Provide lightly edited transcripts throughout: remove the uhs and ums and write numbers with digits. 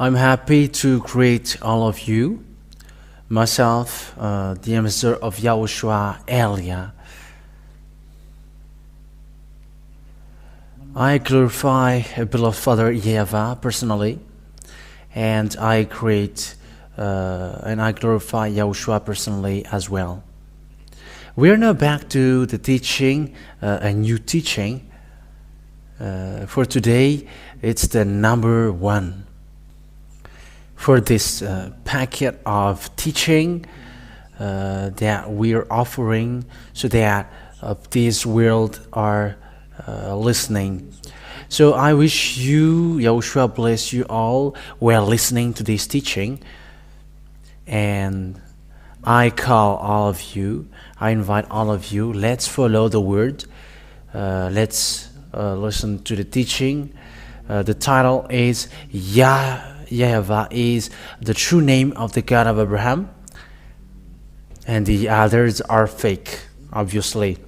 I'm happy to greet all of you. Myself, the ambassador of YAHOSHUAH, Elia. I glorify beloved Father Yahvah personally, and I glorify YAHOSHUAH personally as well. We are now back to the teaching, a new teaching. For today, it's the number 1. For this packet of teaching that we are offering, so that this world are listening. So I wish you, YAHOSHUAH bless you all while listening to this teaching. And I call all of you, I invite all of you, let's follow the word. Let's listen to the teaching. The title is Yahvah is the true name of the God of Abraham, and the others are fake, obviously.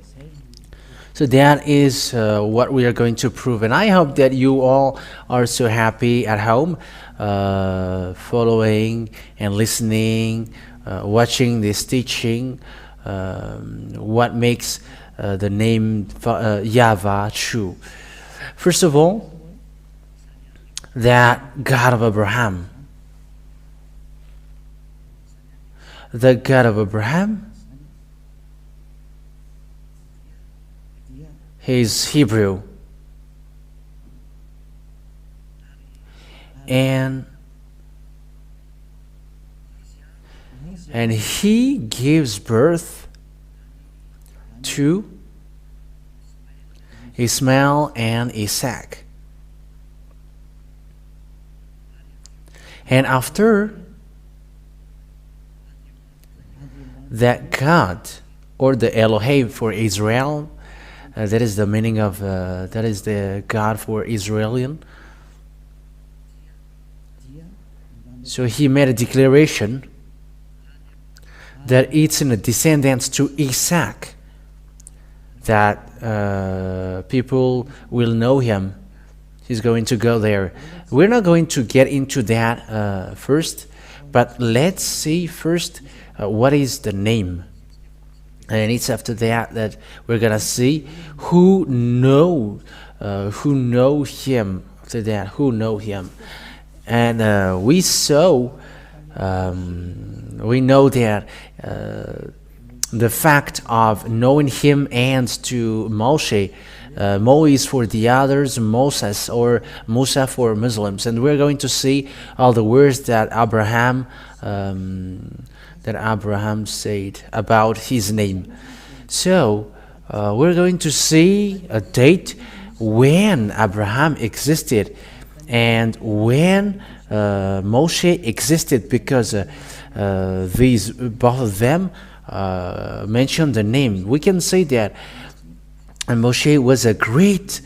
So that is what we are going to prove, and I hope that you all are so happy at home, following and listening, watching this teaching. What makes the name Yahvah true? First of all, that God of Abraham. The God of Abraham, he is Hebrew. And he gives birth to Ishmael and Isaac. And after that, God, or the Elohim for Israel, that is the meaning of, that is the God for Israelian. So he made a declaration that it's in the descendants to Isaac that people will know him. He's going to go there. We're not going to get into that first, but let's see first what is the name. And it's after that we're gonna see who know him. After that, who know him. And we know that the fact of knowing him ends to Moshe. Mo is for the others, Moses or Musa for Muslims, and we're going to see all the words that Abraham said about his name. So we're going to see a date when Abraham existed and when Moshe existed, because both of them mention the name. We can say that Moshe was a great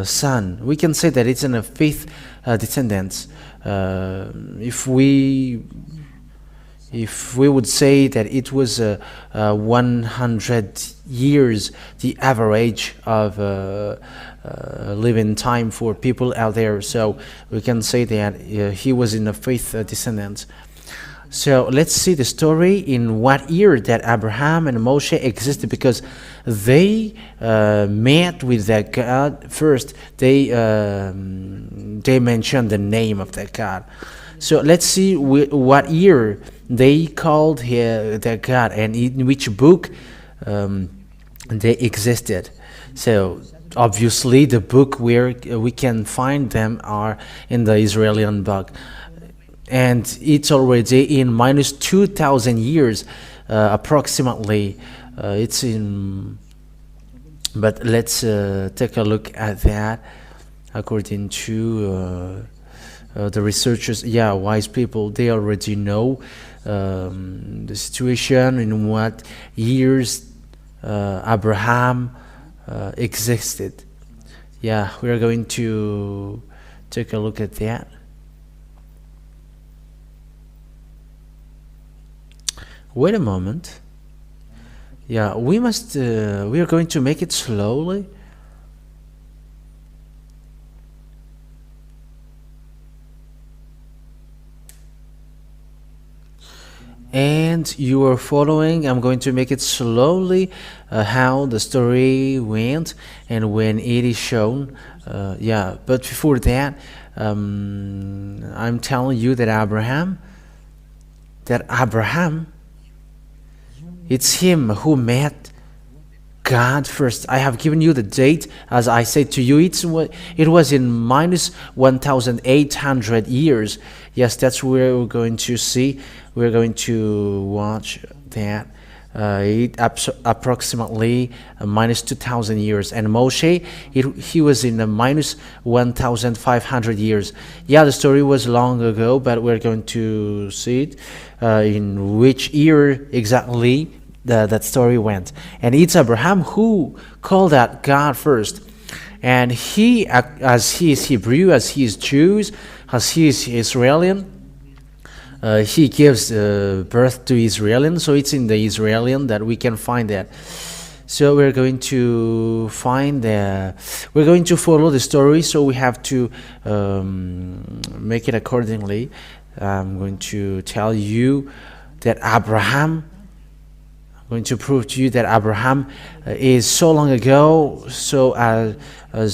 son. We can say that it's in a fifth descendants. If we would say that it was 100 years, the average of living time for people out there, so we can say that he was in the fifth descendants. So let's see the story in what year that Abraham and Moshe existed, because they met with that God first. They mentioned the name of that God. So let's see what year they called that God and in which book they existed. So obviously the book where we can find them are in the Israeli book. And it's already in minus 2,000 years, approximately. But let's take a look at that. According to the researchers, wise people, they already know the situation in what years Abraham existed. We are going to take a look at that. Wait a moment. We are going to make it slowly. and you are following. I'm going to make it slowly how the story went and when it is shown. Yeah, but before that, I'm telling you that Abraham, it's him who met God first. I have given you the date, as I said to you. It was in minus 1,800 years. Yes, that's where we're going to see. We're going to watch that. Approximately minus 2,000 years. And Moshe, he was in the minus 1,500 years. Yeah, the story was long ago, but we're going to see it in which year exactly that story went. And it's Abraham who called out God first. And he, as he is Hebrew, as he is Jews, as he is Israeli, he gives birth to Israelian, so it's in the Israelian that we can find that. So we're going to we're going to follow the story, so we have to make it accordingly. I'm going to tell you that I'm going to prove to you that Abraham is so long ago, so as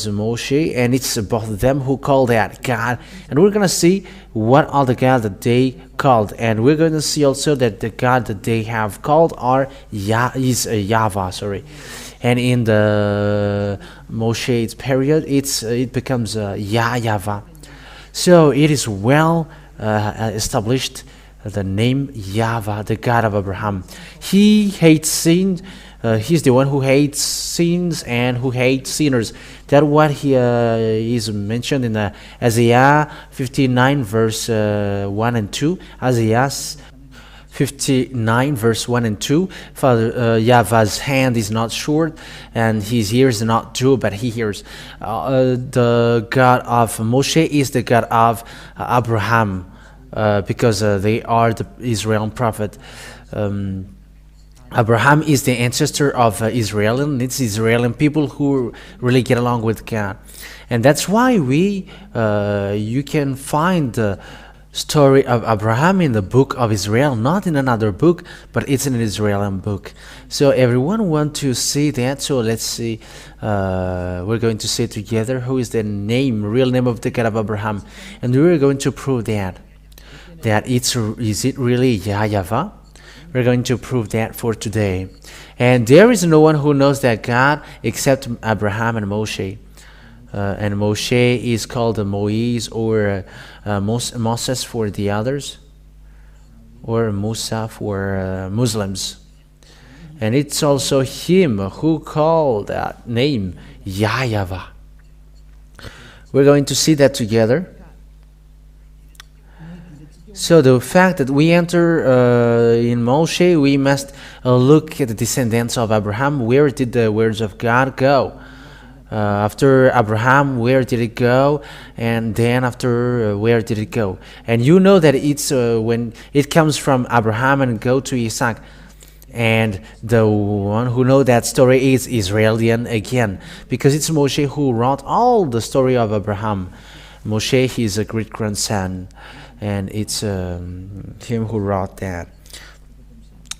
Moshe, and it's both of them who called that God. And we're going to see what are the God that they called, and we're going to see also that the God that they have called is Yahvah. Sorry, and in the Moshe's period, it becomes Yahvah. So it is well established. The name Yahvah, the God of Abraham. He hates sin. He's the one who hates sins and who hates sinners. That's what he is mentioned in Isaiah 59 verse 1 and 2. Isaiah 59 verse 1 and 2. Father Yahvah's hand is not short and his ears are not dull, but he hears. The God of Moshe is the God of Abraham. Because they are the Israel prophet. Abraham is the ancestor of Israel, and it's Israeli people who really get along with God. And that's why you can find the story of Abraham in the book of Israel, not in another book, but it's in an Israeli book. So everyone want to see that, so let's see. We're going to say together who is the real name of the God of Abraham, and we're going to prove that is it really Yahvah? We're going to prove that for today. And there is no one who knows that God except Abraham and Moshe. And Moshe is called Moise or Moses for the others, or Musa for Muslims. And it's also him who called that name Yahvah. We're going to see that together. So the fact that we enter in Moshe, we must look at the descendants of Abraham. Where did the words of God go? After Abraham, where did it go? And then after, where did it go? And you know that it's when it comes from Abraham and go to Isaac. And the one who know that story is Israelian again, because it's Moshe who wrote all the story of Abraham. Moshe, he is a great grandson. And it's him who wrote that.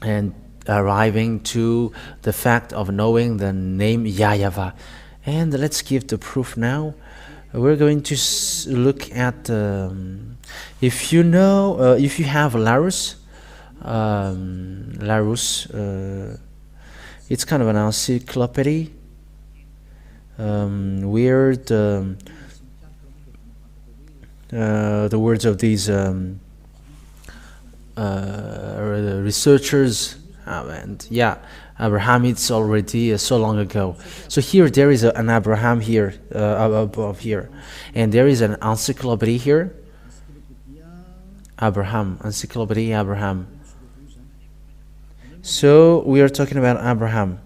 And arriving to the fact of knowing the name Yahvah. And let's give the proof now. We're going to look at, if you have Larousse, it's kind of an encyclopedia, where the words of these researchers, and yeah, Abraham, it's already so long ago. So here there is an Abraham here, above here, and there is an encyclopedia here. Encyclopedia Abraham. So we are talking about Abraham.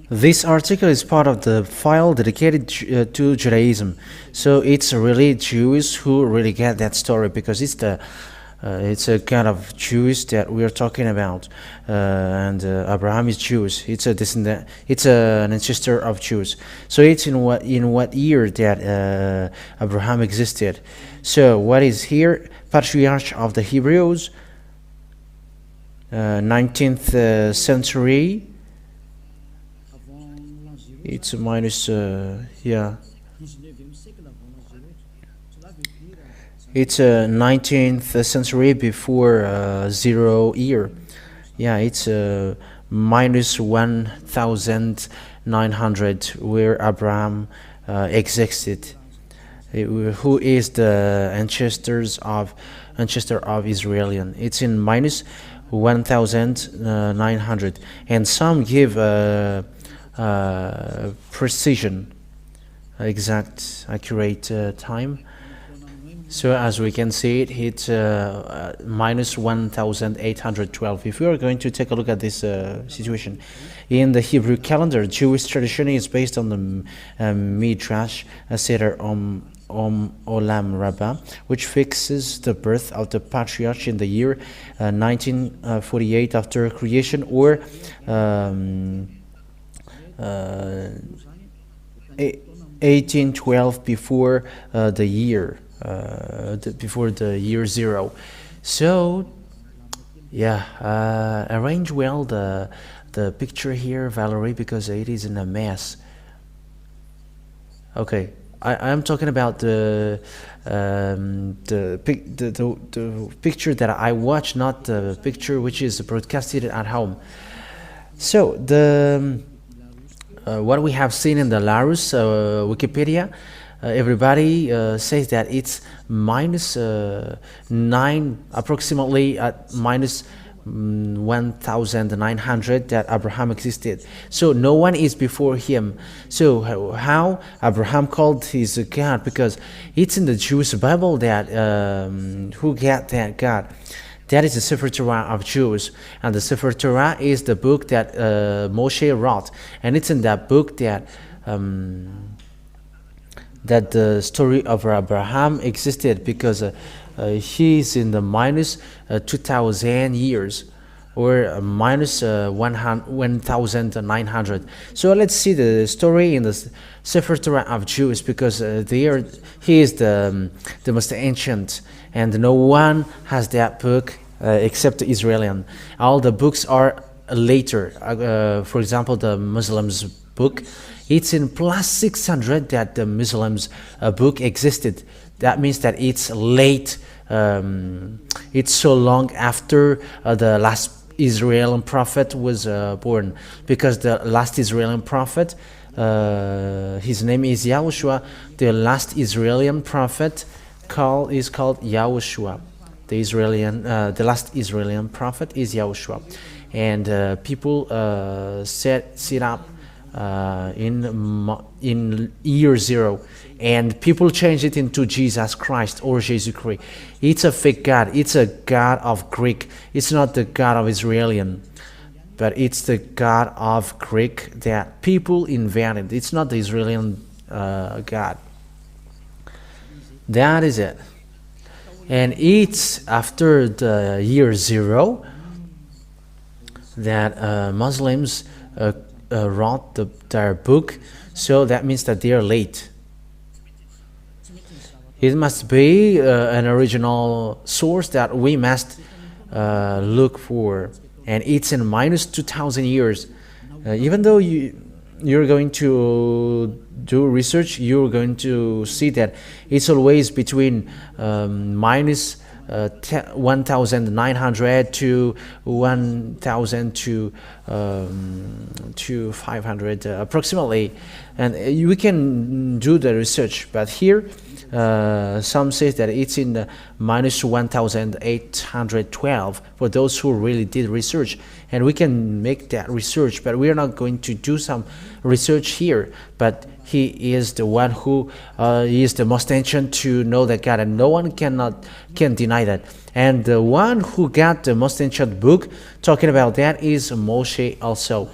This article is part of the file dedicated to Judaism. So it's really Jews who really get that story, because it's a kind of Jews that we are talking about, and Abraham is Jewish. It's a descendant. It's an ancestor of Jews. So it's in what year that Abraham existed. So what is here? Patriarch of the Hebrews, 19th century. It's minus, yeah. It's 19th century before 0 year. Yeah, it's minus 1900 where Abraham existed. Who is the ancestor of Israelian? It's in minus 1900, and some give precision, exact, accurate time. So as we can see it, it's minus 1812. If we are going to take a look at this situation, in the Hebrew calendar, Jewish tradition is based on the Midrash Seder Olam Rabbah, which fixes the birth of the patriarch in the year 1948 after creation, or 1812 before the year. Before the year 0. So yeah, arrange well the picture here, Valerie, because it is in a mess. Okay, I'm talking about the picture that I watch, not the picture which is broadcasted at home. So the what we have seen in the Larus Wikipedia, everybody says that it's minus 9, approximately at minus 1900 that Abraham existed. So no one is before him. So how Abraham called his God? Because it's in the Jewish Bible that who got that God. That is the Sefer Torah of Jews, and the Sefer Torah is the book that Moshe wrote, and it's in that book that that the story of Abraham existed, because he's in the minus 2000 years, or minus 1900. So let's see the story in the Sefer Torah of Jews, because he is the most ancient, and no one has that book except the Israelian. All the books are later. For example, the Muslims book, it's in plus 600 that the Muslims book existed. That means that it's late. It's so long after the last Israeli prophet was born, because the last Israeli prophet, his name is YAHOSHUAH. The last Israeli prophet is called YAHOSHUAH. The last Israeli prophet is YAHOSHUAH, and people set up in year 0, and people change it into Jesus Christ or Jesus Christ. It's a fake God. It's a God of Greek. It's not the God of Israelian, but it's the God of Greek that people invented. It's not the Israelian God. That is it. And it's after the year 0 that Muslims wrote their book, so that means that they are late. It must be an original source that we must look for, and it's in minus 2000 years. Even though you're going to do research, you're going to see that it's always between minus 1900 to 1000 to 500 approximately, and we can do the research. But here some say that it's in the minus 1812 for those who really did research, and we can make that research, but we are not going to do some research here. But he is the one who is the most ancient to know that God, and no one can deny that. And the one who got the most ancient book, talking about that, is Moshe also,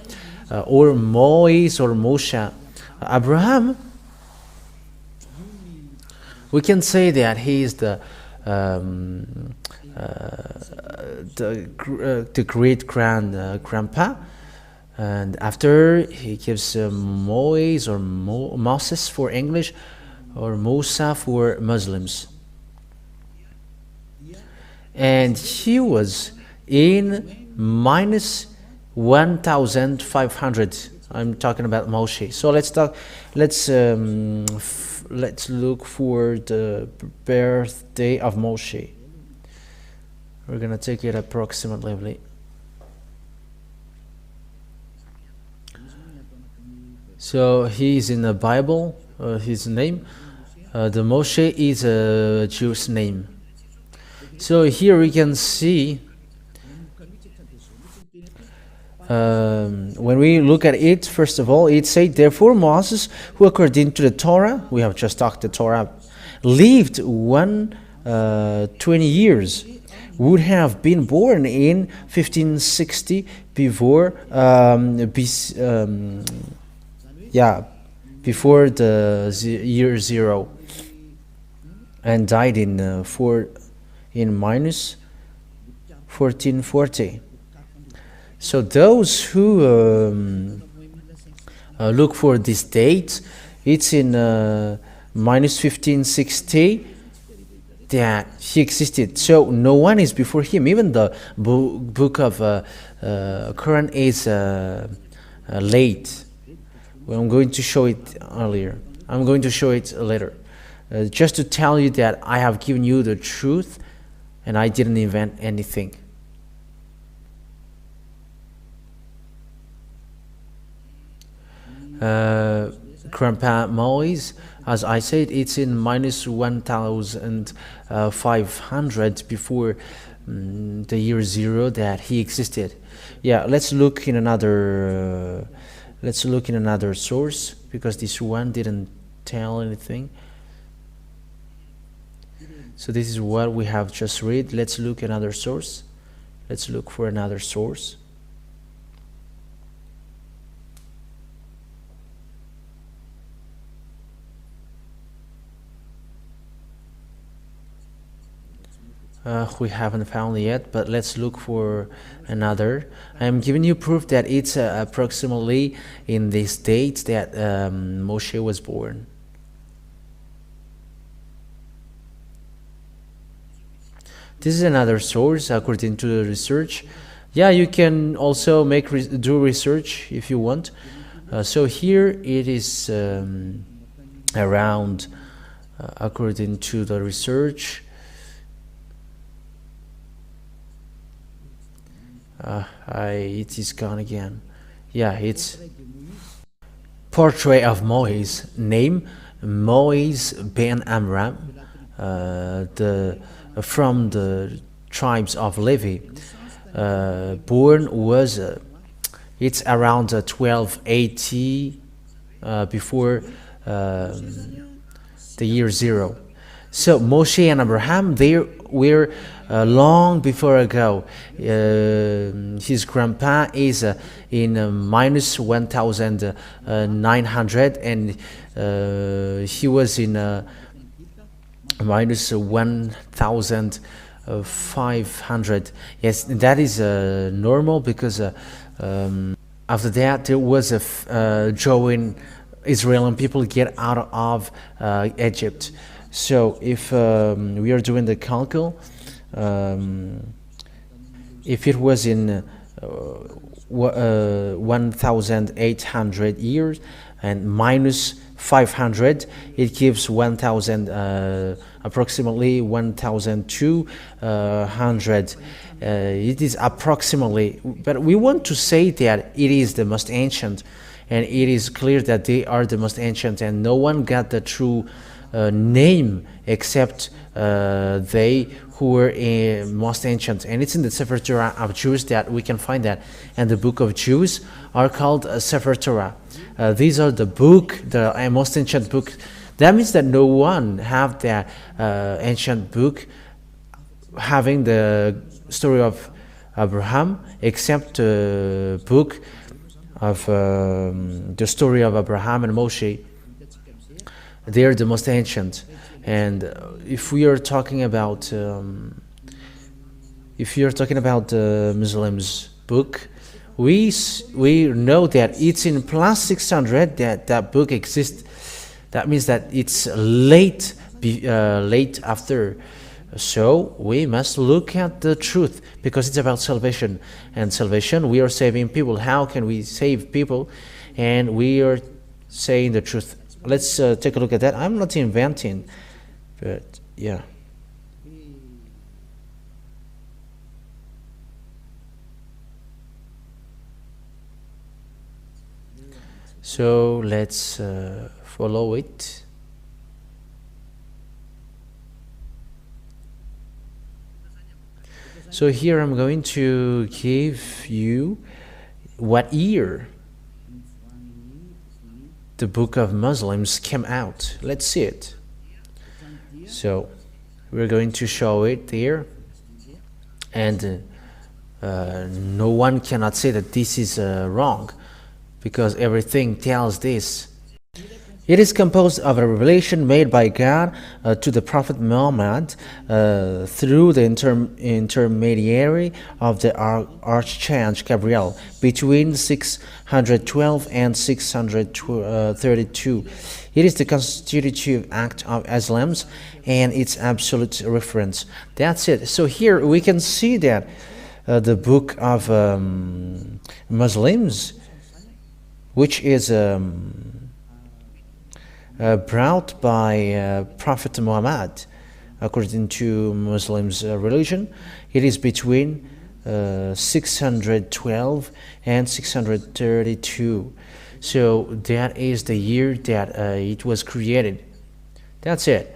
or Moise or Moshe. Abraham, we can say that he is the great grandpa. And after he gives Moise or Moses for English, or Musa for Muslims. And he was in minus 1,500. I'm talking about Moshe. So let's look for the birthday of Moshe. We're gonna take it approximately. So he is in the Bible. His name, the Moshe is a Jewish name. So here we can see, when we look at it, first of all, it said, therefore Moses, who according to the Torah, we have just talked the Torah, lived 120 years, would have been born in 1560 before before the year 0, and died in minus 1440. So those who look for this date, it's in minus 1560 that he existed. So no one is before him. Even the book of Quran is late. Well, I'm going to show it earlier. I'm going to show it later. Just to tell you that I have given you the truth and I didn't invent anything. Grandpa Moise, as I said, it's in minus 1,500 before the year 0 that he existed. Yeah, let's look in another source, because this one didn't tell anything. So this is what we have just read. Let's look at another source. Let's look for another source. We haven't found it yet, but let's look for another. I am giving you proof that it's approximately in this date that Moshe was born. This is another source according to the research. Yeah, you can also do research if you want. So here it is around, according to the research, it is gone again. Yeah, it's portrait of Moise, name Moise ben Amram, from the tribes of Levi. Born was it's around 1280 before the year 0. So Moshe and Abraham, they were long before ago. His grandpa is in minus 1,900 and he was in minus 1,500. Yes, that is normal, because after that there was a join Israel and people get out of Egypt. So if we are doing the calcul, if it was in 1,800 years and minus 500, it gives 1,000, approximately 1,200. It is approximately, but we want to say that it is the most ancient, and it is clear that they are the most ancient, and no one got the true name except they who were most ancient. And it's in the Sefer Torah of Jews that we can find that, and the book of Jews are called Sefer Torah. These are the most ancient book. That means that no one have that ancient book having the story of Abraham except the book of the story of Abraham and Moshe. They are the most ancient. And if we are talking about the Muslims book, we know that it's in plus 600 that book exists. That means that it's late after So we must look at the truth, because it's about salvation. And salvation, we are saving people. How can we save people? And we are saying the truth. Let's take a look at that. I'm not inventing, but yeah. So let's follow it. So here I'm going to give you what year the Book of Muslims came out. Let's see it. So we're going to show it here, and no one cannot say that this is wrong, because everything tells this. It is composed of a revelation made by God to the Prophet Muhammad through the intermediary of the Archangel Gabriel between 612 and 632. It is the constitutive act of Islam and its absolute reference. That's it. So here we can see that the book of Muslims, which is brought by Prophet Muhammad, according to Muslims' religion, it is between 612 and 632. So that is the year that it was created. That's it.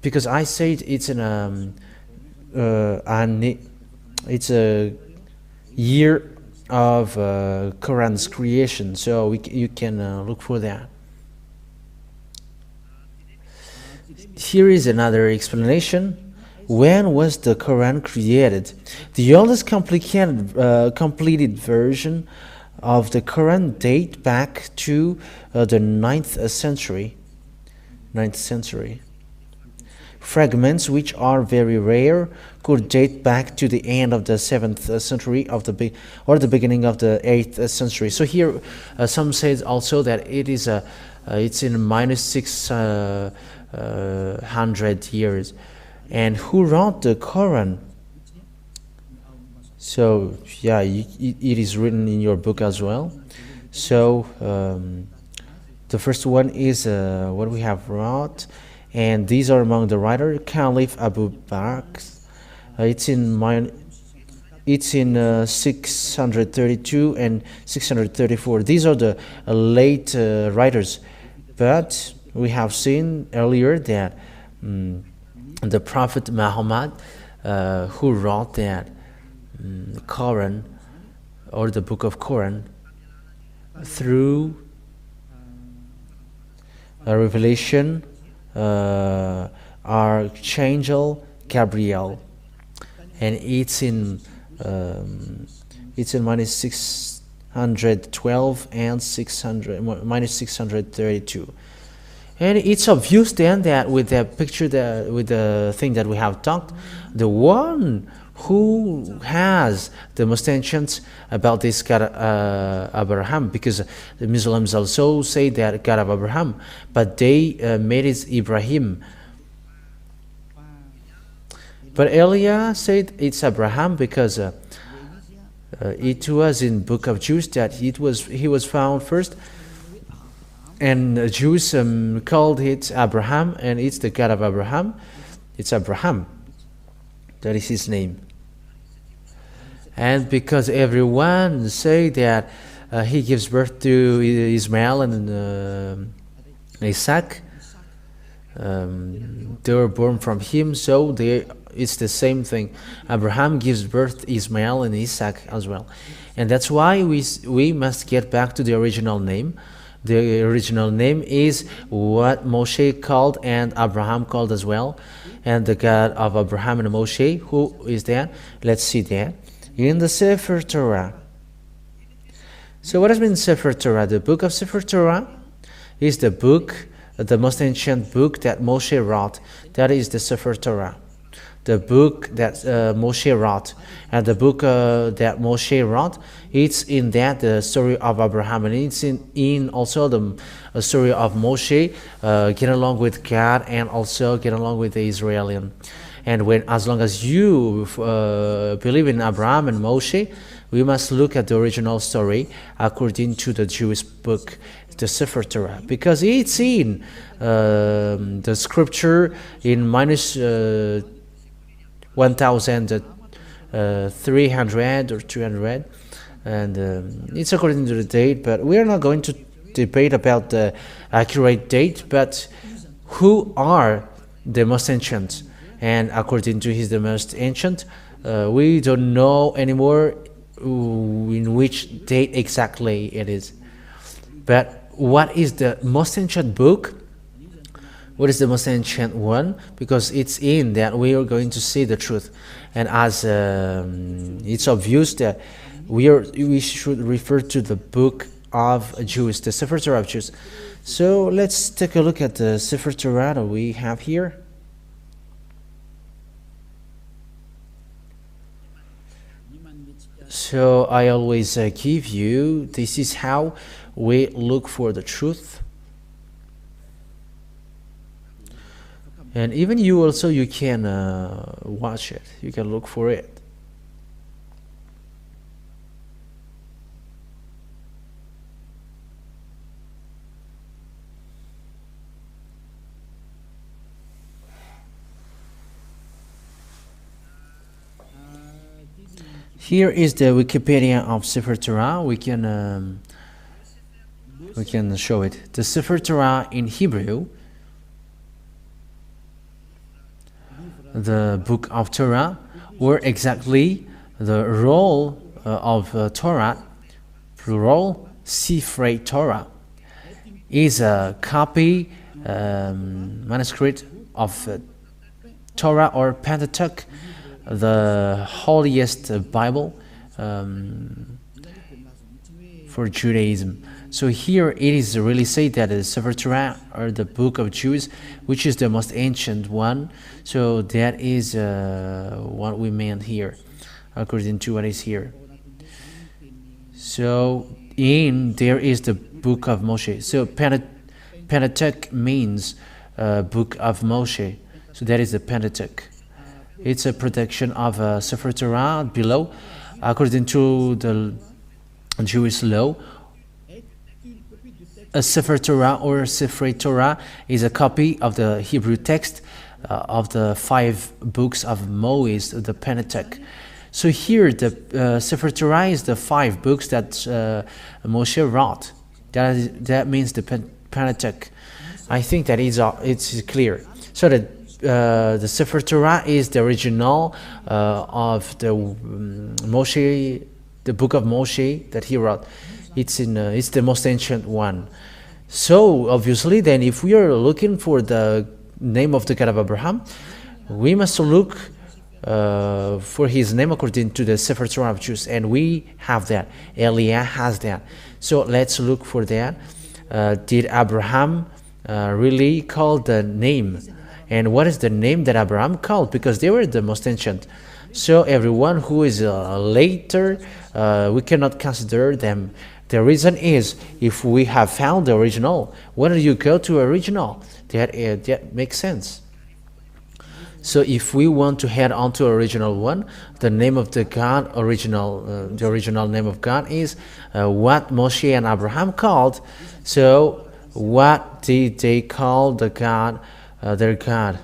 Because I said it's it's a year of Quran's creation. So you can look for that. Here is another explanation. When was the Quran created? The oldest completed version of the Quran date back to the 9th century. 9th century. Fragments, which are very rare, could date back to the end of the 7th century or the beginning of the 8th century. So here, some say also that it is it's in minus 600 years. And who wrote the Quran? So yeah, it is written in your book as well. So the first one is what we have wrote, and these are among the writer Caliph Abu Bakr. It's in 632 and 634. These are the late writers, but we have seen earlier that the Prophet Muhammad, who wrote that Quran, or the book of Quran, through a revelation, Archangel Gabriel, and it's in minus 612 and minus 632. And it's obvious then that with the picture, with the thing that we have talked, the one who has the most ancient about this God Abraham, because the Muslims also say that God of Abraham, but they made it Ibrahim. But Elia said it's Abraham because it was in Book of Jews that he was found first. And the Jews called it Abraham, and it's the God of Abraham. It's Abraham. That is his name. And because everyone say that he gives birth to Ismail and Isaac, they were born from him, so it's the same thing. Abraham gives birth to Ismail and Isaac as well. And that's why we must get back to the original name. The original name is what Moshe called and Abraham called as well. And the God of Abraham and Moshe, who is that? Let's see that in the Sefer Torah. So what does mean Sefer Torah? The book of Sefer Torah is the book, the most ancient book that Moshe wrote. That is the Sefer Torah. The book that Moshe wrote, and the book that Moshe wrote, it's in that the story of Abraham, and it's in also the story of Moshe getting along with God and also getting along with the Israelian. And when, as long as you believe in Abraham and Moshe, we must look at the original story according to the Jewish book, the Sefer Torah, because it's in the scripture in minus 1,300 or 200, and it's according to the date, but we are not going to debate about the accurate date, but who are the most ancient, and according to his the most ancient, we don't know anymore in which date exactly it is. But what is the most ancient book? What is the most ancient one? Because it's in that we are going to see the truth, and as it's obvious that we should refer to the book of Jews, the Sefer Torah of Jews. So let's take a look at the Sefer Torah that we have here. So I always give you, this is how we look for the truth. And even you also, you can watch it, you can look for it. Here is the Wikipedia of Sefer Torah. We can show it. The Sefer Torah in Hebrew, the book of Torah, or exactly the roll of Torah, plural, Sifrei Torah, is a copy, manuscript of Torah or Pentateuch, the holiest Bible for Judaism. So here it is really said that the Sefer Torah, or the book of Jews, which is the most ancient one. So that is what we meant here, according to what is here. So there is the book of Moshe. So Pentateuch means book of Moshe. So that is the Pentateuch. It's a production of Sefer Torah below, according to the Jewish law. A Sefer Torah or Sifrei Torah is a copy of the Hebrew text of the 5 books of Moses, the Pentateuch. So here the Sefer Torah is the 5 books that Moshe wrote. That means the Pentateuch. I think that it's clear. So the Sefer Torah is the original of the Moshe, the book of Moshe that he wrote. It's the most ancient one. So obviously, then, if we are looking for the name of the God of Abraham, we must look for his name according to the Sefer Torah of Jews, and we have that. Eliah has that. So let's look for that. Did Abraham really call the name? And what is the name that Abraham called? Because they were the most ancient. So everyone who is later, we cannot consider them. The reason is, if we have found the original, when do you go to original? That makes sense. So if we want to head on to original one, the name of the God, the original name of God is what Moshe and Abraham called. So what did they call the God, their God?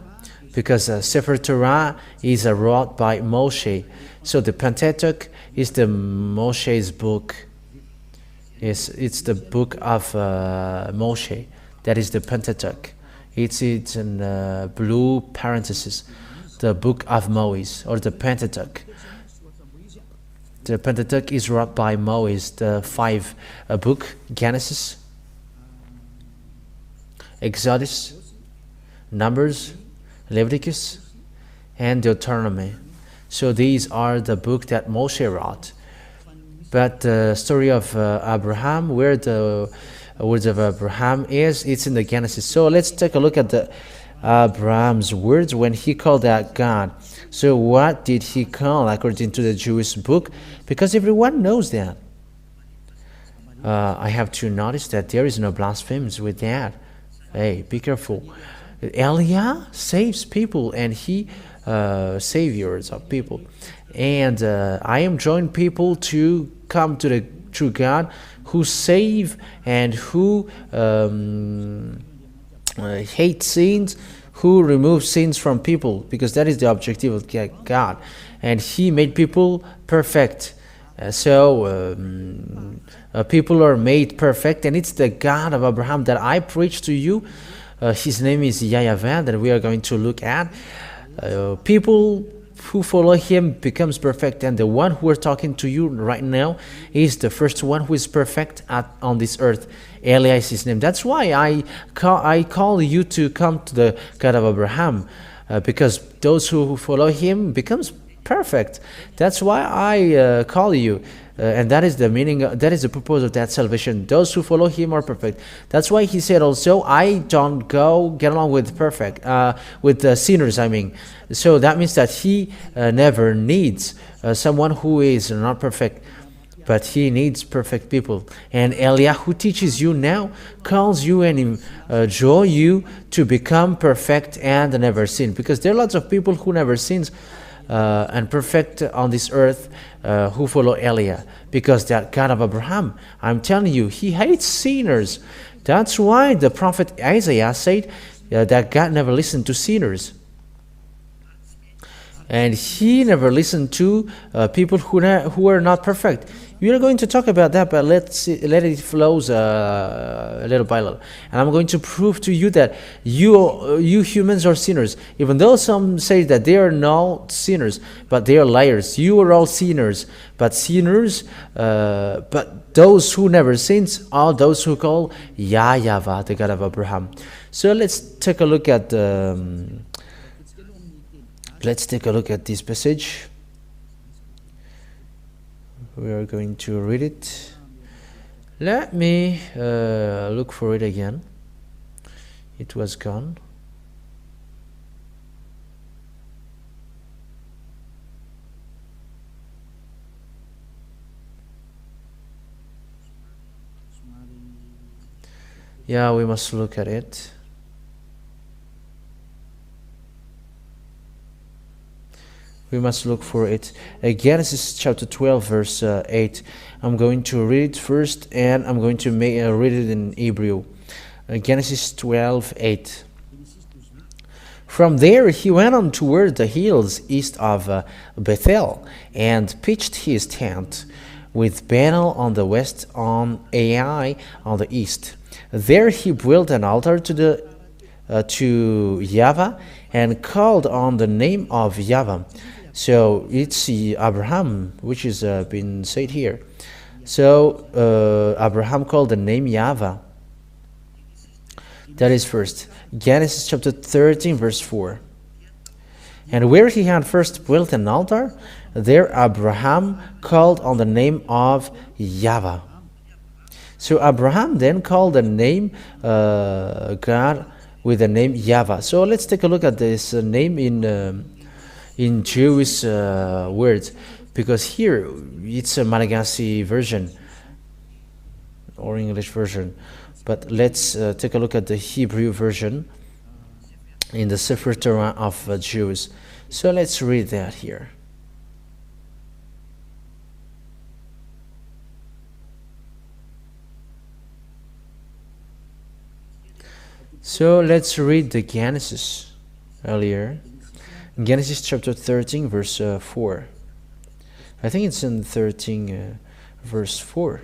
Because Sefer Torah is wrote by Moshe. So the Pentateuch is the Moshe's book. It's the book of Moshe. That is the Pentateuch. It's in blue parentheses, the book of Moses, or the Pentateuch. The Pentateuch is wrote by Moses, the 5 book: Genesis, Exodus, Numbers, Leviticus, and Deuteronomy. So these are the book that Moshe wrote. But the story of Abraham, where the words of Abraham is, it's in the Genesis. So let's take a look at the Abraham's words when he called that God. So what did he call according to the Jewish book? Because everyone knows that. I have to notice that there is no blasphemies with that. Hey, be careful. Eliah saves people, and he saviors of people. And I am joining people to come to the true God, who save and who hate sins, who removes sins from people, because that is the objective of God. And He made people perfect. People are made perfect, and it's the God of Abraham that I preach to you. His name is Yahvah, that we are going to look at. People who follow Him becomes perfect, and the one who we're talking to you right now is the first one who is perfect on this earth. Eli is his name. That's why I call you to come to the God of Abraham, because those who follow Him becomes perfect. That's why I call you. And that is the meaning, that is the purpose of that salvation. Those who follow Him are perfect. That's why He said also, I don't go get along with sinners, I mean. So that means that He never needs someone who is not perfect, but He needs perfect people. And Eliah, who teaches you now, calls you and enjoy you to become perfect and never sin. Because there are lots of people who never sins and perfect on this earth, who follow Eliah, because that God of Abraham, I'm telling you, He hates sinners. That's why the prophet Isaiah said that God never listened to sinners, and He never listened to people who are not perfect. We are going to talk about that, but let it flows little by little. And I'm going to prove to you that you humans are sinners. Even though some say that they are not sinners, but they are liars. You are all sinners, but those who never sins are those who call Yahvah, the God of Abraham. So let's take a look at this passage. We are going to read it. Let me look for it again. It was gone. Yeah, we must look at it. We must look for it. Genesis chapter 12, verse 8. I'm going to read it first, and I'm going to read it in Hebrew. Genesis 12, 8. From there he went on toward the hills east of Bethel, and pitched his tent, with Bethel on the west, on Ai on the east. There he built an altar to Yahvah, and called on the name of Yahvah. So it's Abraham, which is been said here. So Abraham called the name Yahvah. That is first. Genesis chapter 13, verse 4. And where he had first built an altar, there Abraham called on the name of Yahvah. So Abraham then called the name God with the name Yahvah. So let's take a look at this name in Jewish words, because here it's a Malagasy version or English version, but let's take a look at the Hebrew version in the Sefer Torah of Jews. So let's read that here. So let's read the Genesis earlier. Genesis chapter 13, verse 4. I think it's in 13, verse 4.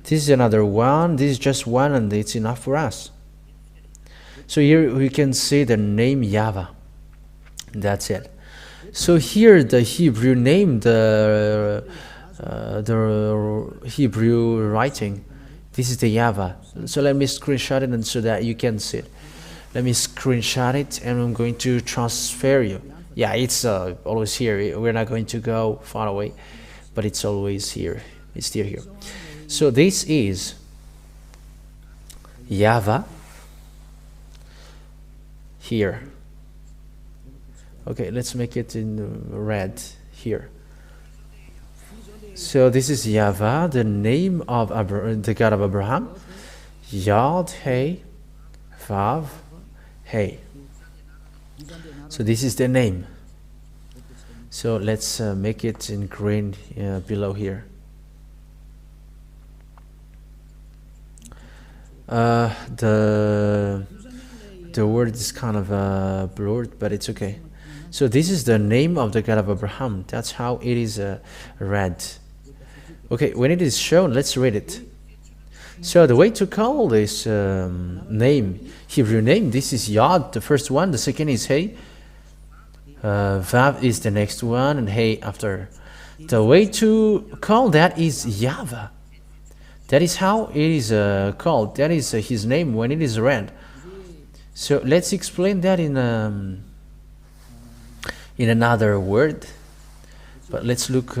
This is another one. This is just one, and it's enough for us. So here we can see the name Yahvah. That's it. So here the Hebrew name, the Hebrew writing, this is the Yahvah. So let me screenshot it, and so that you can see it. Let me screenshot it, and I'm going to transfer you. Yeah, it's always here. We're not going to go far away, but it's always here. It's still here. So this is Yahvah here. Okay, let's make it in red here. So this is Yahvah, the name of the God of Abraham. Yod, Hey, Vav, Hey. So this is the name. So let's make it in green below here. The word is kind of blurred, but it's okay. So this is the name of the God of Abraham. That's how it is read. Okay, when it is shown, let's read it. So the way to call this name, Hebrew name, this is Yod, the first one. The second is Hey. Vav is the next one, and Hey after. The way to call that is Yahvah. That is how it is called. That is his name when it is read. So let's explain that in another word. But let's look.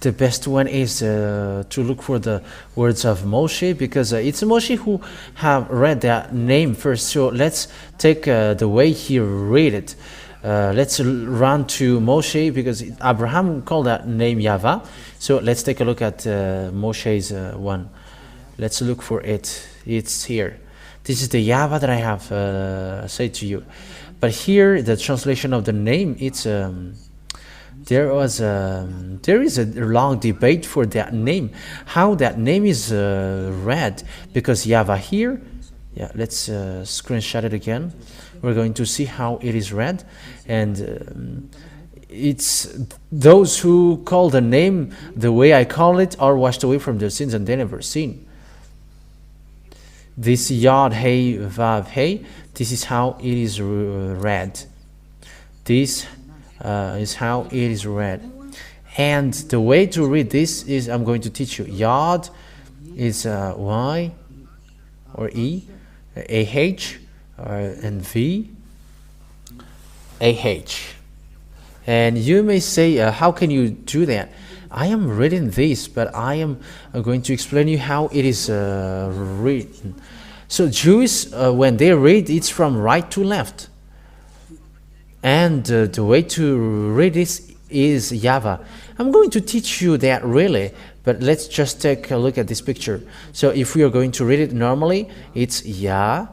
The best one is to look for the words of Moshe, because it's Moshe who have read that name first. So let's take the way he read it. Let's run to Moshe, because Abraham called that name Yahvah. So let's take a look at Moshe's one. Let's look for it. It's here. This is the Yahvah that I have said to you. But here, the translation of the name, it's there is a long debate for that name, how that name is read, because Yahvah here, yeah, let's screenshot it again. We're going to see how it is read, and it's those who call the name the way I call it are washed away from their sins and they never sin. This Yod, Hey, Vav, Hey, this is how it is read. This is how it is read. And the way to read this is, I'm going to teach you. Yod is Y or E, A-H, and V, A-H. And you may say, how can you do that? I am reading this, but I am going to explain you how it is written. So Jews, when they read, it's from right to left. And the way to read this is Yahvah. I'm going to teach you that really, but let's just take a look at this picture. So if we are going to read it normally, it's Yahvah.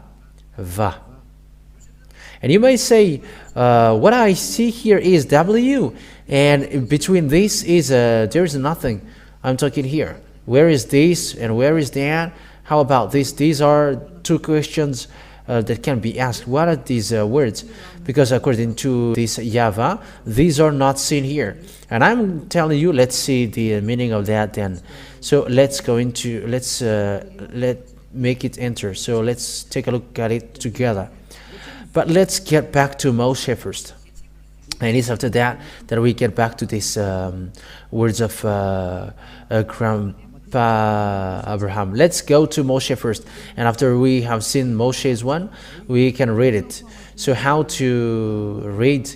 And you may say, what I see here is W, and between this is there is nothing. I'm talking here. Where is this and where is that? How about this? These are two questions that can be asked. What are these words? Because according to this Yahvah, these are not seen here. And I'm telling you, let's see the meaning of that then. So let's go into, let's make it enter. So let's take a look at it together. But let's get back to Moshe first. And it's after that that we get back to these words of Grandpa Abraham. Let's go to Moshe first. And after we have seen Moshe's one, we can read it. So how to read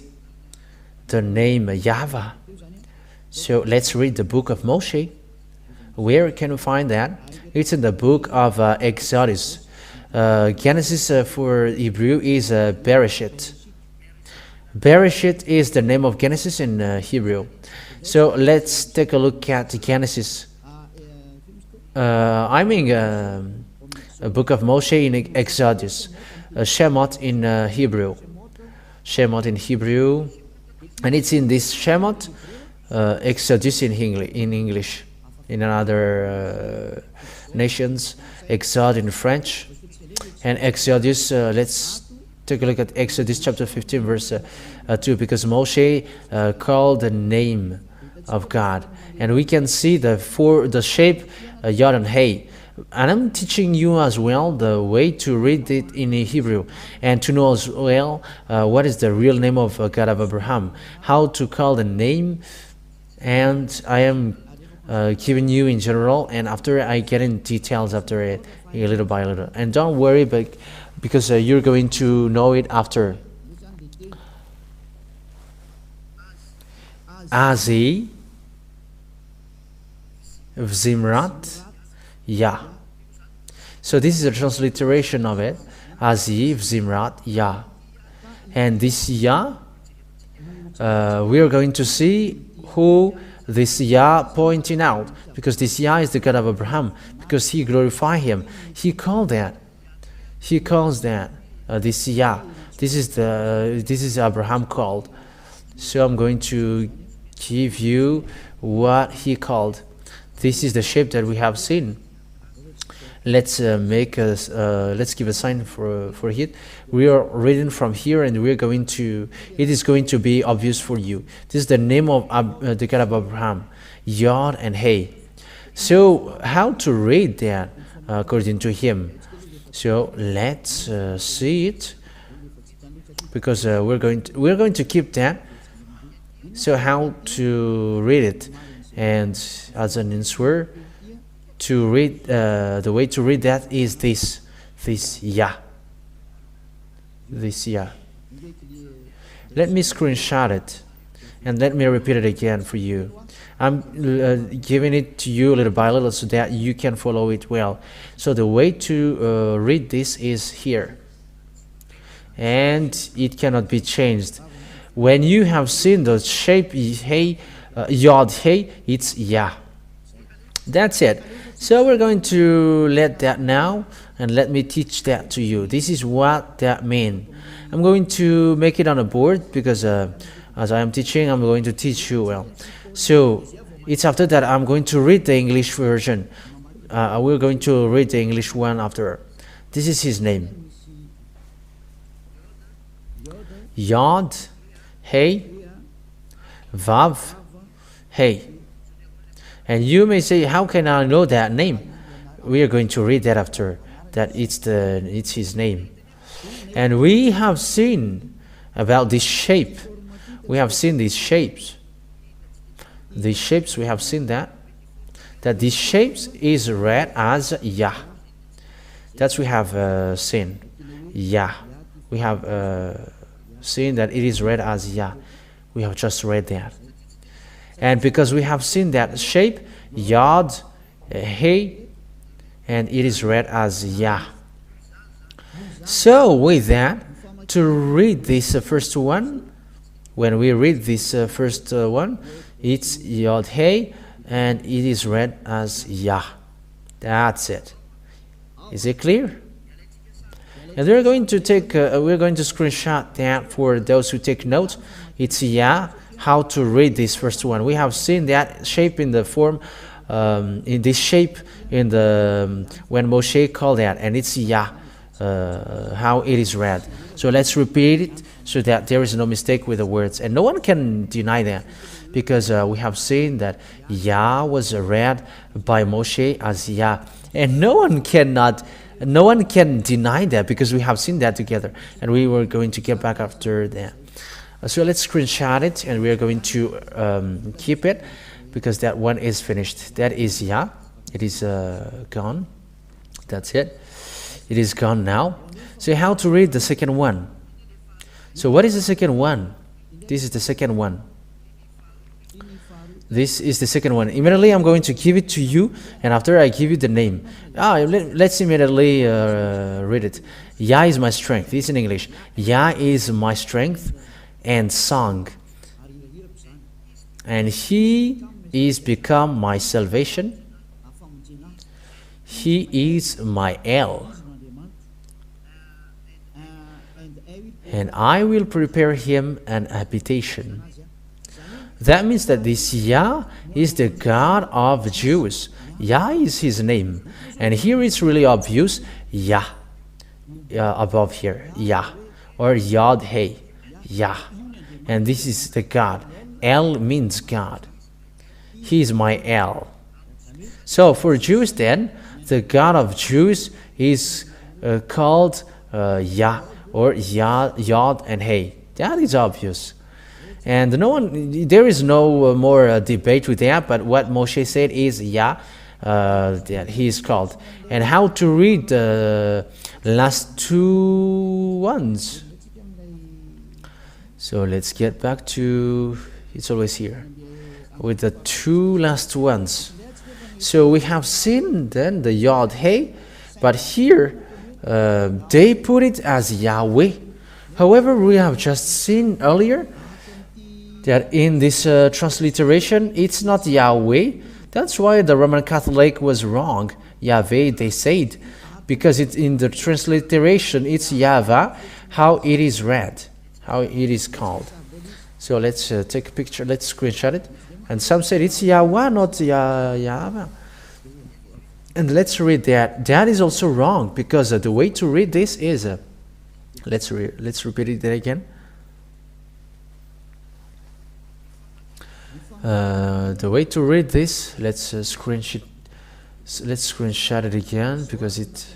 the name Yahvah? So let's read the book of Moshe. Where can we find that? It's in the book of Exodus. Genesis for Hebrew is Bereshit. Bereshit is the name of Genesis in Hebrew. So let's take a look at Genesis. I mean a book of Moshe in Exodus. Shemot in Hebrew. Shemot in Hebrew. And it's in this Shemot, Exodus in English. In other nations, Exode in French. And Exodus, let's take a look at Exodus chapter 15 verse 2, because Moshe called the name of God. And we can see the shape Yod and Hey. And I'm teaching you as well the way to read it in Hebrew, and to know as well what is the real name of God of Abraham, how to call the name. And I am giving you in general, and after I get in details after it, a little by little. And don't worry, but because you're going to know it after. Azi, Vzimrat, Yah. So this is a transliteration of it. Azi, Vzimrat, Yah. And this Yah, we are going to see who this Yah pointing out, because this Yah is the God of Abraham, because he glorified him. He calls that. He calls that this Yah. This is Abraham called. So I'm going to give you what he called. This is the shape that we have seen. Let's let's give a sign for it. We are reading from here, and we're going to. It is going to be obvious for you. This is the name of the God of Abraham, Yod and Hey. So how to read that according to him? So let's see it, because we're going to keep that. So how to read it, and as an answer to read, the way to read that is this Yah. This Yah. Let me screenshot it, and let me repeat it again for you. I'm giving it to you little by little so that you can follow it well. So the way to read this is here, and it cannot be changed. When you have seen the shape Hey, Yod Hey, it's Yah. That's it. So we're going to let that now, and let me teach that to you. This is what that means. I'm going to make it on a board, because as I am teaching, I'm going to teach you well. So it's after that I'm going to read the English version. We're going to read the English one after. This is his name. Yod, Hey, Vav, Hey. And you may say, how can I know that name? We are going to read that after. That it's his name. And we have seen about this shape. We have seen these shapes. These shapes, we have seen that these shapes is read as Yah. That's we have seen. Yah. We have seen that it is read as Yah. We have just read that. And because we have seen that shape, Yod, Hey, and it is read as Yah. So with that, to read this first one, when we read this first one, it's Yod, Hey, and it is read as Yah. That's it. Is it clear? And we're going to take, we're going to screenshot that for those who take notes. It's Yah. How to read this first one? We have seen that shape in the form, in this shape in the when Moshe called that, and it's Yah. How it is read. So let's repeat it so that there is no mistake with the words, and no one can deny that, because we have seen that Yah was read by Moshe as Yah, and no one can deny that, because we have seen that together, and we were going to get back after that. So let's screenshot it, and we are going to keep it, because that one is finished. That is Yah. It is gone. That's it. It is gone now. So how to read the second one? So what is the second one? This is the second one. This is the second one. Immediately I'm going to give it to you, and after I give you the name. Let's immediately read it. Yah is my strength. This is in English. Yah is my strength and song, and He is become my salvation. He is my El, and I will prepare him an habitation. That means that this Yah is the God of Jews. Yah is his name, and here it's really obvious. Yah, above here, Yah, or Yod Hey, Yah, and this is the God. El means God. He is my El. So for Jews, then the God of Jews is called Yah, or Yod and Hey. That is obvious, and there is no more debate with that. But what Moshe said is Yah, that he is called. And how to read the last two ones? So let's get back to, it's always here, with the two last ones. So we have seen then the Yod Hey, but here they put it as Yahweh. However, we have just seen earlier that in this transliteration, it's not Yahweh. That's why the Roman Catholic was wrong. Yahweh, they said, because it's in the transliteration, it's Yahvah. how it is read, how it is called. So let's take a picture, let's screenshot it. And some said it's Yahweh, not Yahvah. And let's read that. That is also wrong, because the way to read this is, let's repeat it again. The way to read this, let's screenshot it again, because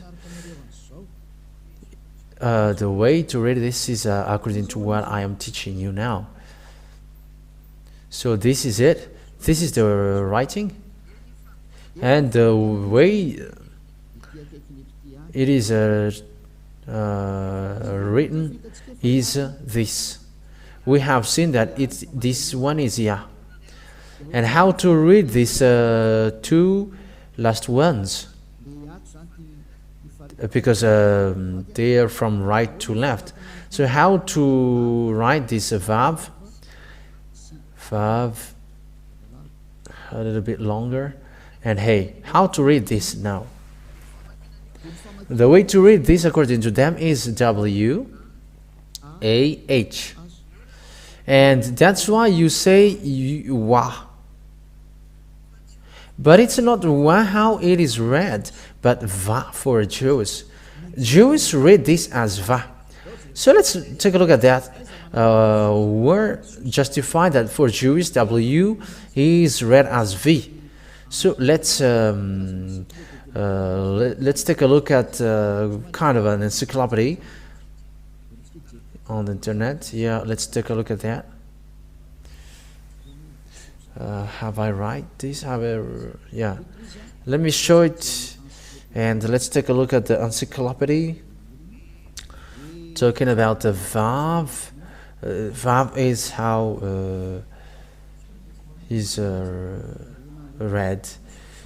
the way to read this is according to what I am teaching you now. So this is it. This is the writing, and the way it is written is this. We have seen that this one is Yah. And how to read these two last ones? Because they are from right to left. So how to write this Vav? Vav, a little bit longer. And hey, how to read this now? The way to read this according to them is W-A-H. And that's why you say Wah. But it's not Wah how it is read, but Va for Jews. Jews read this as Va. So let's take a look at that. We're justified that for Jews W is read as V. So let's take a look at kind of an encyclopedia on the internet. Yeah, let's take a look at that. Have I write this? Yeah. Let me show it, and let's take a look at the encyclopedia. Talking about the Vav. Vav is how is read.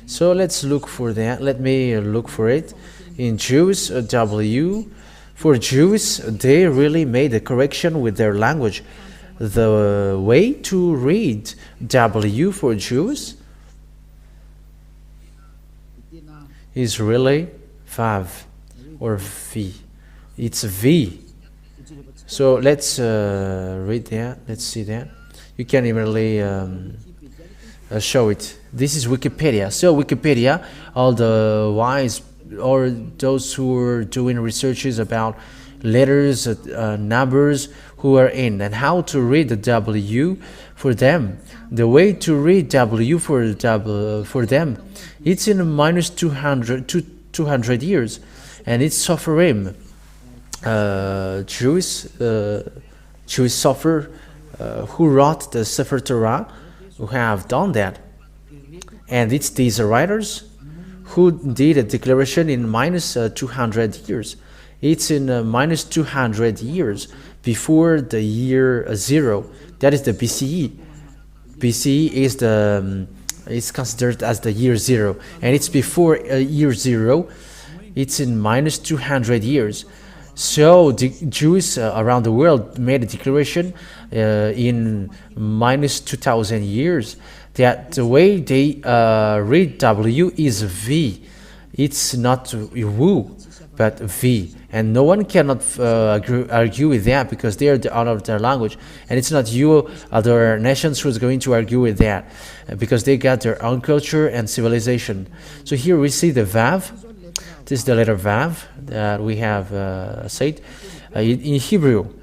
So let's look for that. Let me look for it. In Jews, W. For Jews, they really made a correction with their language. The way to read W for Jews is really Vav or V. It's V. So let's read that. Let's see that. You can really show it. This is Wikipedia. So Wikipedia, all the wise or those who are doing researches about letters, numbers, who are in, and how to read the W for them. The way to read W for them, it's in minus 200 to 200 years, and it's Sopherim. Jewish Sopher who wrote the Sefer Torah, who have done that, and it's these writers who did a declaration in minus 200 years. It's in minus 200 years before the year 0. That is the BCE. BCE is it's considered as the year 0, and it's before year 0. It's in minus 200 years. So the Jews around the world made a declaration in minus 2,000 years that the way they read W is V. It's not Wu, but V. And no one cannot argue with that, because they are out of their language. And it's not you, other nations, who's going to argue with that, because they got their own culture and civilization. So here we see the Vav. This is the letter Vav that we have said in Hebrew,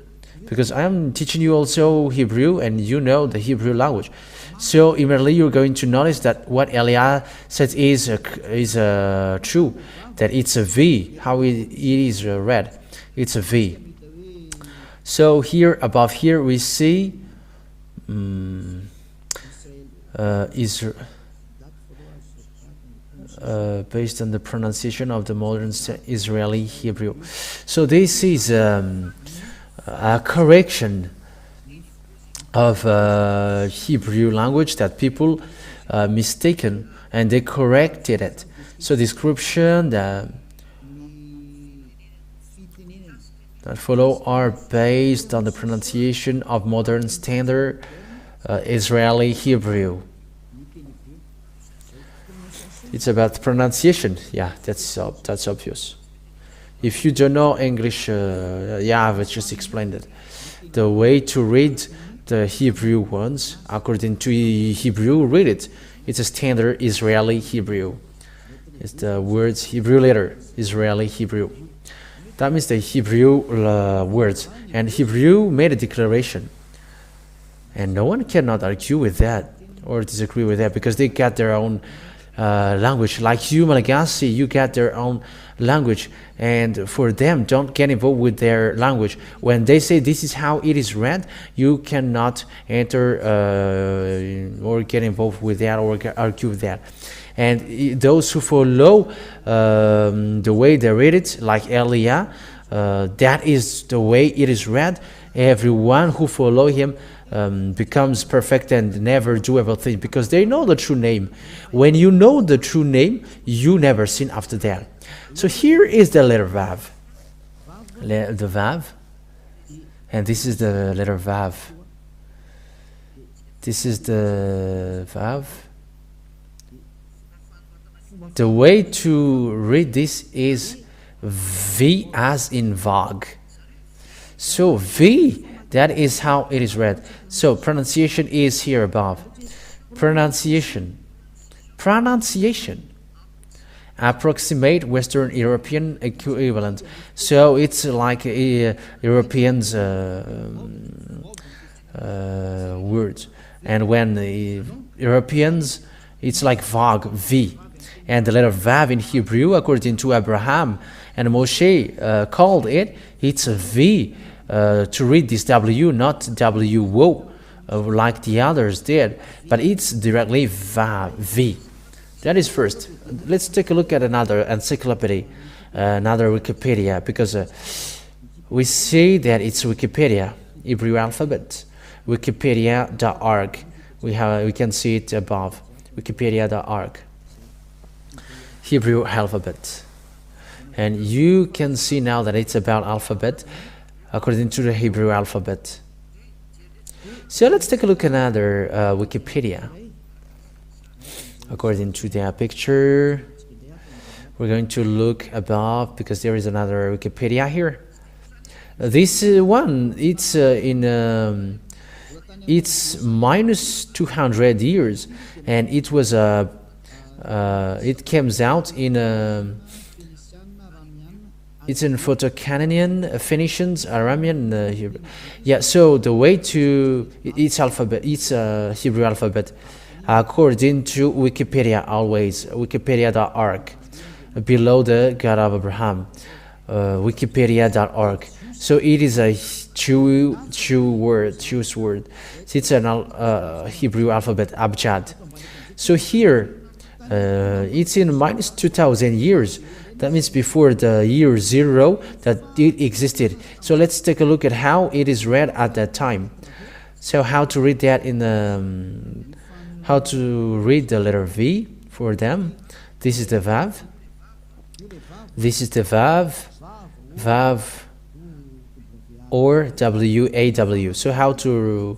because I am teaching you also Hebrew, and you know the Hebrew language. So immediately you're going to notice that what Elia said is true, that it's a V, how it is read. It's a V. So here, above here, we see based on the pronunciation of the modern Israeli Hebrew. So this is a correction of Hebrew language that people mistaken, and they corrected it. So description that follow are based on the pronunciation of modern standard Israeli Hebrew. It's about pronunciation. Yeah, that's obvious. If you don't know English, Yahvah just explained it. The way to read the Hebrew ones, according to Hebrew, read it. It's a standard Israeli Hebrew. It's the words Hebrew letter, Israeli Hebrew. That means the Hebrew words. And Hebrew made a declaration. And no one cannot argue with that or disagree with that, because they got their own language. Like you, Malagasy, you got their own language. And for them, don't get involved with their language. When they say this is how it is read, you cannot enter or get involved with that or argue with that. And those who follow the way they read it, like Elia, that is the way it is read. Everyone who follow him becomes perfect and never do everything, because they know the true name. When you know the true name, you never sin after that. So here is the letter Vav. The Vav. And this is the letter Vav. This is the Vav. The way to read this is V as in Vag. So V, that is how it is read. So pronunciation is here above. Pronunciation. Approximate Western European equivalent. So it's like a Europeans words. And when the Europeans, it's like Vag, V. And the letter Vav in Hebrew, according to Abraham and Moshe called it, it's a V to read this W, not W-O, like the others did, but it's directly Vav, V. That is first. Let's take a look at another encyclopedia, another Wikipedia, because we see that it's Wikipedia, Hebrew alphabet, wikipedia.org. We can see it above, wikipedia.org. Hebrew alphabet. And you can see now that it's about alphabet according to the Hebrew alphabet. So let's take a look at another Wikipedia. According to the picture, we're going to look above, because there is another Wikipedia here. This one, it's it's minus 200 years, and it was it comes out in it's in Proto-Canadian, Phoenicians, Aramean, Hebrew. Yeah, so the way to its alphabet, it's Hebrew alphabet, according to Wikipedia, always wikipedia.org, below the God of Abraham, wikipedia.org. So it is a Jewish word. It's an Hebrew alphabet, Abjad. So here, it's in minus 2,000 years. That means before the year 0 that it existed. So let's take a look at how it is read at that time. So how to read that in how to read the letter V for them. This is the Vav. This is the Vav. Vav or W-A-W. So how to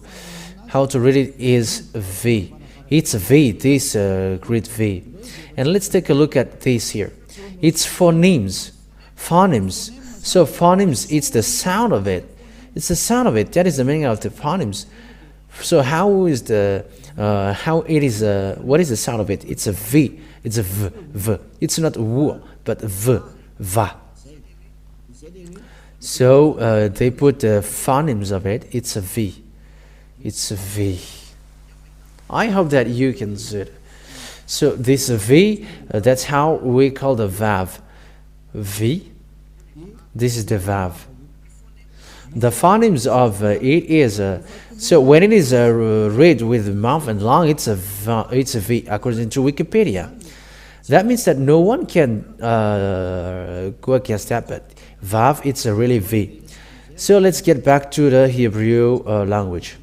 read it is V. It's V, this great V. And let's take a look at this here. It's phonemes. Phonemes. So phonemes, it's the sound of it. It's the sound of it. That is the meaning of the phonemes. So how is the how it is what is the sound of it? It's a V. It's a V. It's not W, but V. Va. So they put the phonemes of it. It's a V. It's a V. I hope that you can see it. So this V, that's how we call the Vav. V. This is the Vav. The phonemes of it is so when it is read with mouth and lung, it's a V according to Wikipedia. That means that no one can go against that, but Vav, it's a really V. So let's get back to the Hebrew language.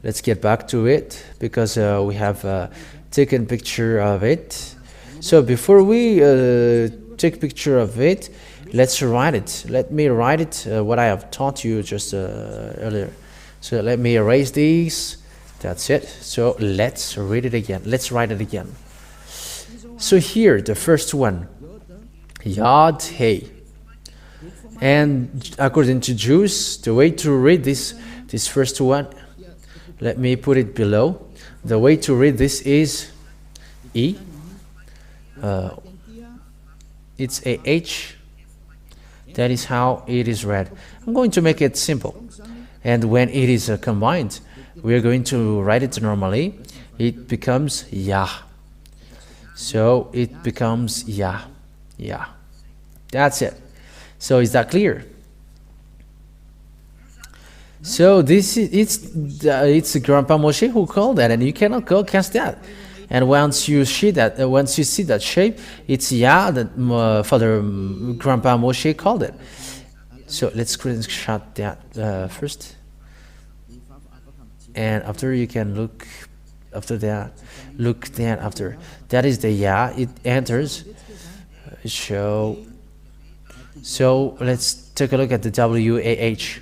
Let's get back to it, because we have taken picture of it. So before we take picture of it, let's write it. Let me write it, what I have taught you just earlier. So let me erase these. That's it. So let's read it again. Let's write it again. So here, the first one, Yahweh. And according to Jews, the way to read this first one, let me put it below. The way to read this is E. It's a H. That is how it is read. I'm going to make it simple. And when it is combined, we are going to write it normally. It becomes Yah. So it becomes Yah. Yah. That's it. So is that clear? So this is it's Grandpa Moshe who called that, and you cannot go against that. And once you see that shape, it's Yah that Father Grandpa Moshe called it. So let's screenshot that first, and after you can look after that. Look that after. That is the Yah. It enters. So let's take a look at the WAH.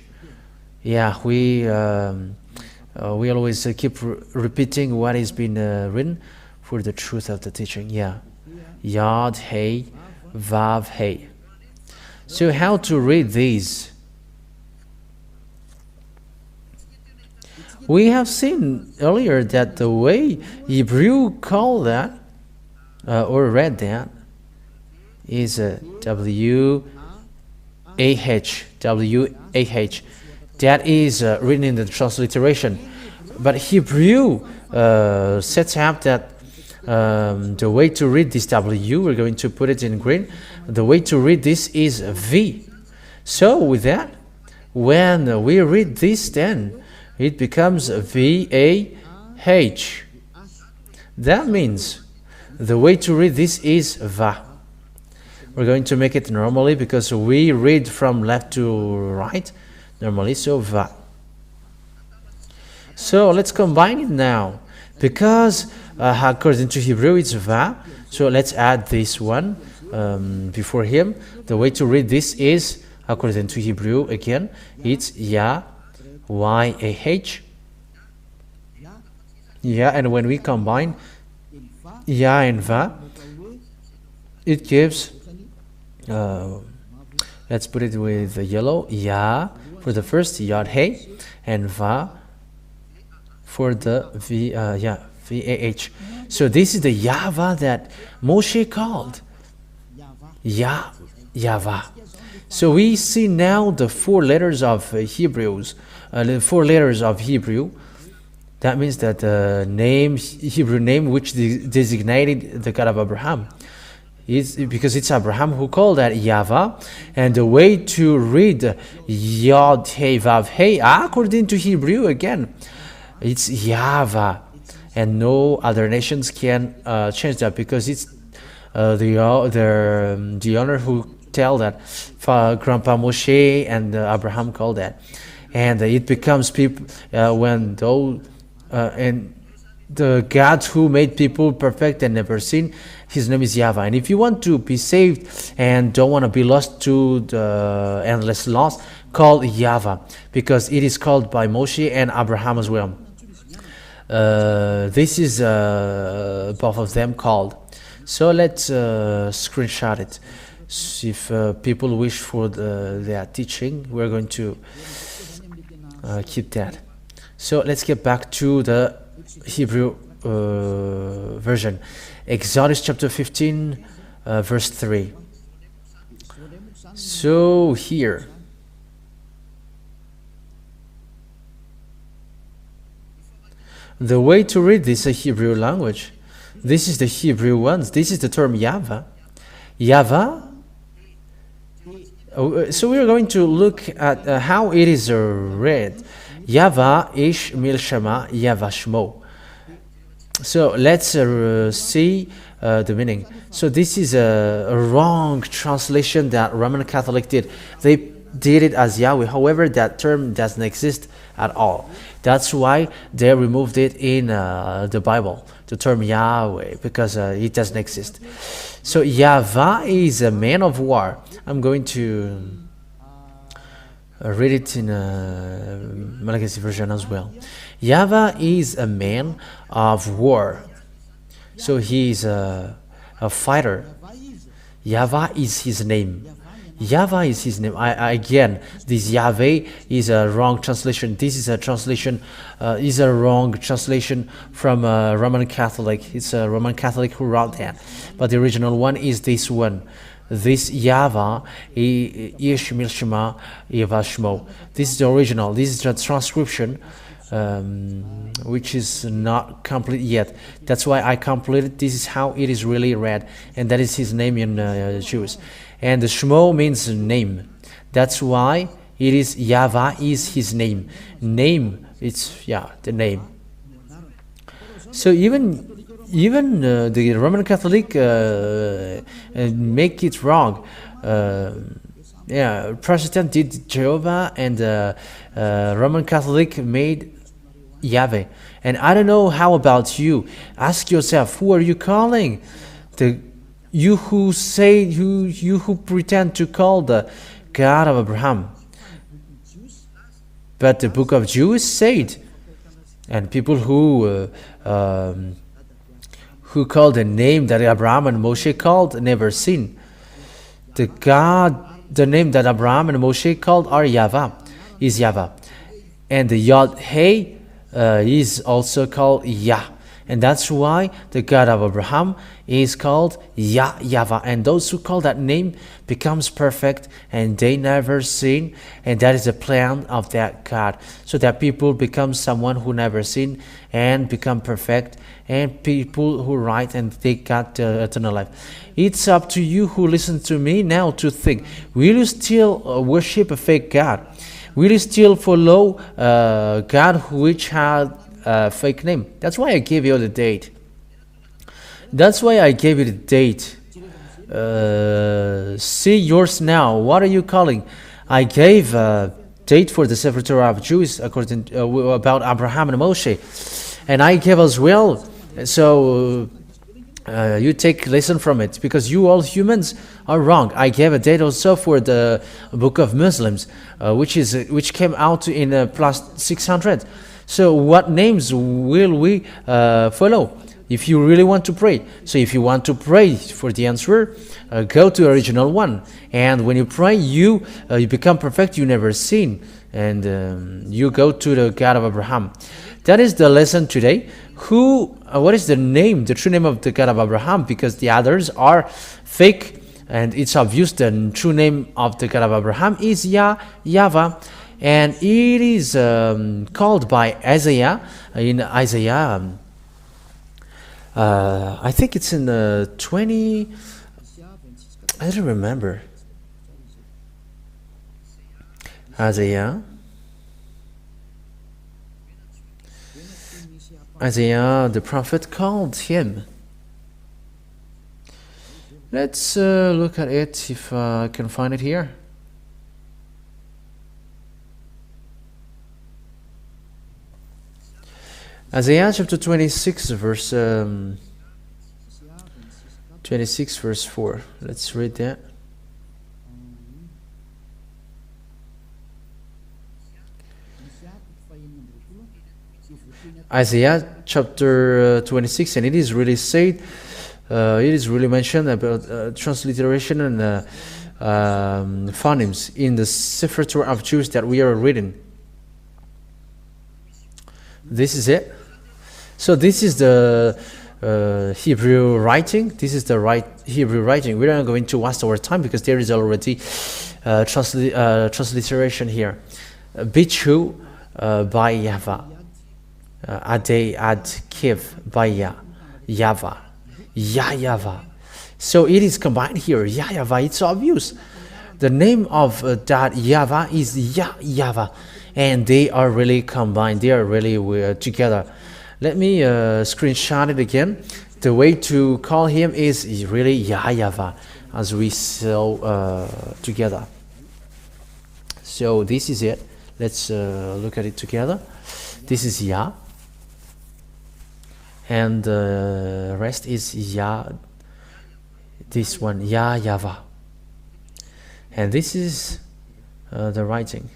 Yeah, we always keep repeating what has been written for the truth of the teaching. Yeah, Yod Hey, Vav Hey. So how to read these? We have seen earlier that the way Hebrew call that or read that is W-A-H. That is written in the transliteration. But Hebrew sets up that the way to read this W, we're going to put it in green. The way to read this is V. So with that, when we read this, then it becomes V-A-H. That means the way to read this is Va. We're going to make it normally because we read from left to right normally, so Va. So let's combine it now. Because according to Hebrew it's Va, so let's add this one before him. The way to read this is, according to Hebrew again, it's Yah, Y-A-H. Yeah, and when we combine Yah and Va, it gives, let's put it with the yellow, Yah for the first, Yod Hey, and Va for the V-A-H. So this is the Yahvah that Moshe called. Yahvah. So we see now the four letters of Hebrews, the four letters of Hebrew. That means that the name, Hebrew name, which designated the God of Abraham, is because it's Abraham who called that Yahvah. And the way to read Yod Hey Vav Hey, according to Hebrew again, it's Yahvah, and no other nations can change that because it's the owner who tell that Grandpa Moshe and Abraham called that, and it becomes people when those and the God who made people perfect and never sin, his name is Yahvah. And if you want to be saved and don't want to be lost to the endless loss, call Yahvah, because it is called by Moshe and Abraham as well. This is both of them called. So let's screenshot it. If people wish for their teaching, we're going to keep that. So let's get back to the Hebrew version. Exodus chapter 15, verse 3. So here, the way to read this Hebrew language, this is the Hebrew ones. This is the term Yahvah. Yahvah. So we are going to look at how it is read. Yahvah ish milshama Yahvah shmo. So let's see the meaning. So this is a wrong translation that Roman Catholic did. They did it as Yahweh. However, that term doesn't exist at all. That's why they removed it in the Bible, the term Yahweh, because it doesn't exist. So Yahvah is a man of war. I'm going to read it in a Malagasy version as well. Yahvah is a man of war. So he is a fighter. Yahvah is his name. Yahvah is his name. Again, this Yahweh is a wrong translation. This is a translation, is a wrong translation from Roman Catholic. It's a Roman Catholic who wrote that. But the original one is this one. This Yahvah, Yeshmil Shema, Yahvah. This is the original. This is the transcription, which is not complete yet. That's why I completed. This is how it is really read, and that is his name in Jewish. And the Shmo means name. That's why it is Yahvah is his name. Name, it's the name. So even the Roman Catholic make it wrong. Protestant did Jehovah, and Roman Catholic made Yahweh. And I don't know how about you. Ask yourself, who are you calling? You who pretend to call the God of Abraham. But the book of Jews said, and people who call the name that Abraham and Moshe called never seen. The name that Abraham and Moshe called are is Yahvah. And the Yod-Heh is also called Yah. And that's why the God of Abraham is called Yahvah. And those who call that name becomes perfect, and they never sin. And that is the plan of that God, so that people become someone who never sin and become perfect, and people who write and they got eternal life. It's up to you who listen to me now to think, will you still worship a fake God? Will you still follow God which had a fake name? That's why I gave you the date. See yours now. What are you calling? I gave a date for the Sefer Torah of Jews according about Abraham and Moshe, and I gave as well. So you take lesson from it, because you all humans are wrong. I gave a date also for the book of Muslims, which came out in plus 600. So what names will we follow if you really want to pray? So if you want to pray for the answer, go to the original one. And when you pray, you become perfect. You never sin, and you go to the God of Abraham. That is the lesson today. What is the name, the true name of the God of Abraham? Because the others are fake, and it's obvious the true name of the God of Abraham is Yahvah. And it is called by Isaiah in Isaiah. I think it's in 20. I don't remember. Isaiah, the prophet, called him. Let's look at it if I can find it here. Isaiah chapter 26, verse 4. Let's read that. Isaiah chapter 26, and it is really said, it is really mentioned about transliteration and phonemes in the Sefer Torah of Jews that we are reading. This is it. So this is the Hebrew writing. This is the right Hebrew writing. We're not going to waste our time because there is already transliteration here. Bichu by Yahvah. Adei ad kiv by Yahvah. Yahvah. So it is combined here. Yahvah. It's obvious. The name of that Yahvah is Yahvah. And they are really combined. They are really together. Let me screenshot it again. The way to call him is really Yahvah, as we saw together. So this is it. Let's look at it together. This is Yah, and the rest is Yah. This one, Yahvah, and this is the writing.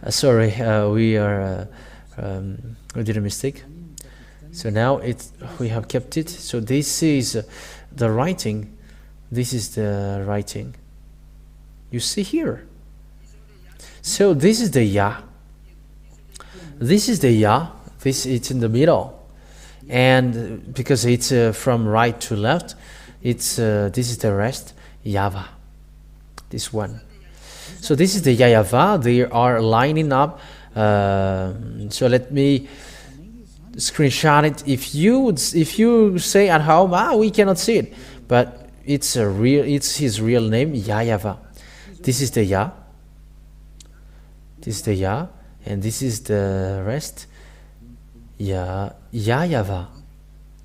Sorry, we did a mistake. So now we have kept it. So this is the writing. This is the writing. You see here. So this is the Yah. This is the Yah. It's in the middle. And because it's from right to left, this is the rest, Yahvah. This one. So this is the Yahvah. They are lining up. So let me screenshot it. If you say at home, we cannot see it, but it's his real name, Yahvah. This is the Yah. This is the Yah, and this is the rest, Yahvah.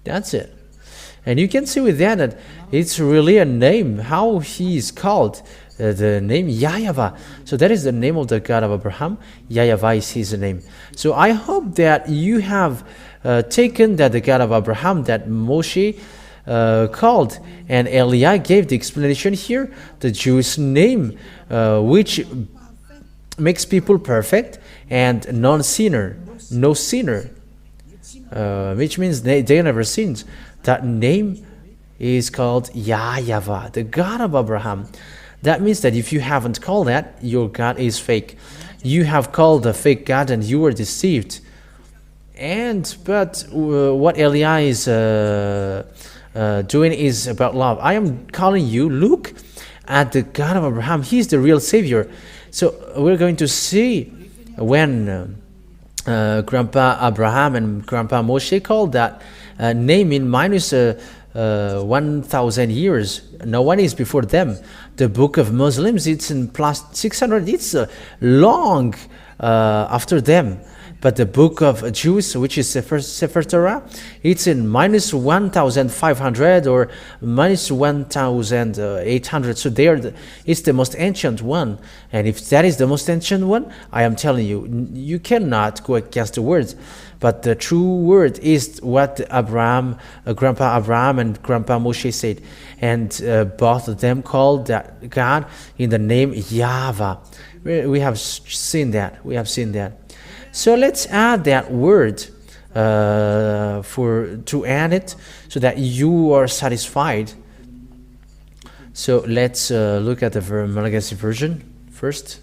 That's it. And you can see with that it's really a name, how he is called, the name Yahvah. So that is the name of the God of Abraham. Yahvah is his name. So I hope that you have taken that the God of Abraham, that Moshe called, and Eliah gave the explanation here, the Jewish name, which makes people perfect and non-sinner, no sinner, which means they never sinned. That name is called Yahvah, the God of Abraham. That means that if you haven't called that, your God is fake. You have called a fake God and you were deceived. But what Eliah is doing is about love. I am calling you, look at the God of Abraham. He's the real Savior. So we're going to see when Grandpa Abraham and Grandpa Moshe called that name in minus 1,000 years. No one is before them. The book of Muslims, it's in plus 600. It's long after them. But the book of Jews, which is Sefer Torah, it's in minus 1,500 or minus 1,800. So it's the most ancient one. And if that is the most ancient one, I am telling you, you cannot go against the words. But the true word is what Grandpa Abraham and Grandpa Moshe said. And both of them called that God in the name Yahvah. We have seen that. We have seen that. So let's add that word to add it so that you are satisfied. So let's look at the Malagasy version first,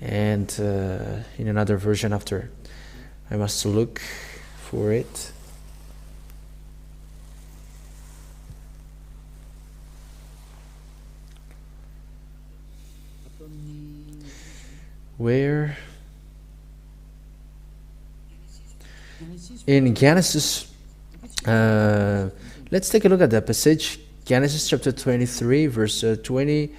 and in another version after. I must look for it. Where? In Genesis, let's take a look at the passage. Genesis chapter 23, verse 20.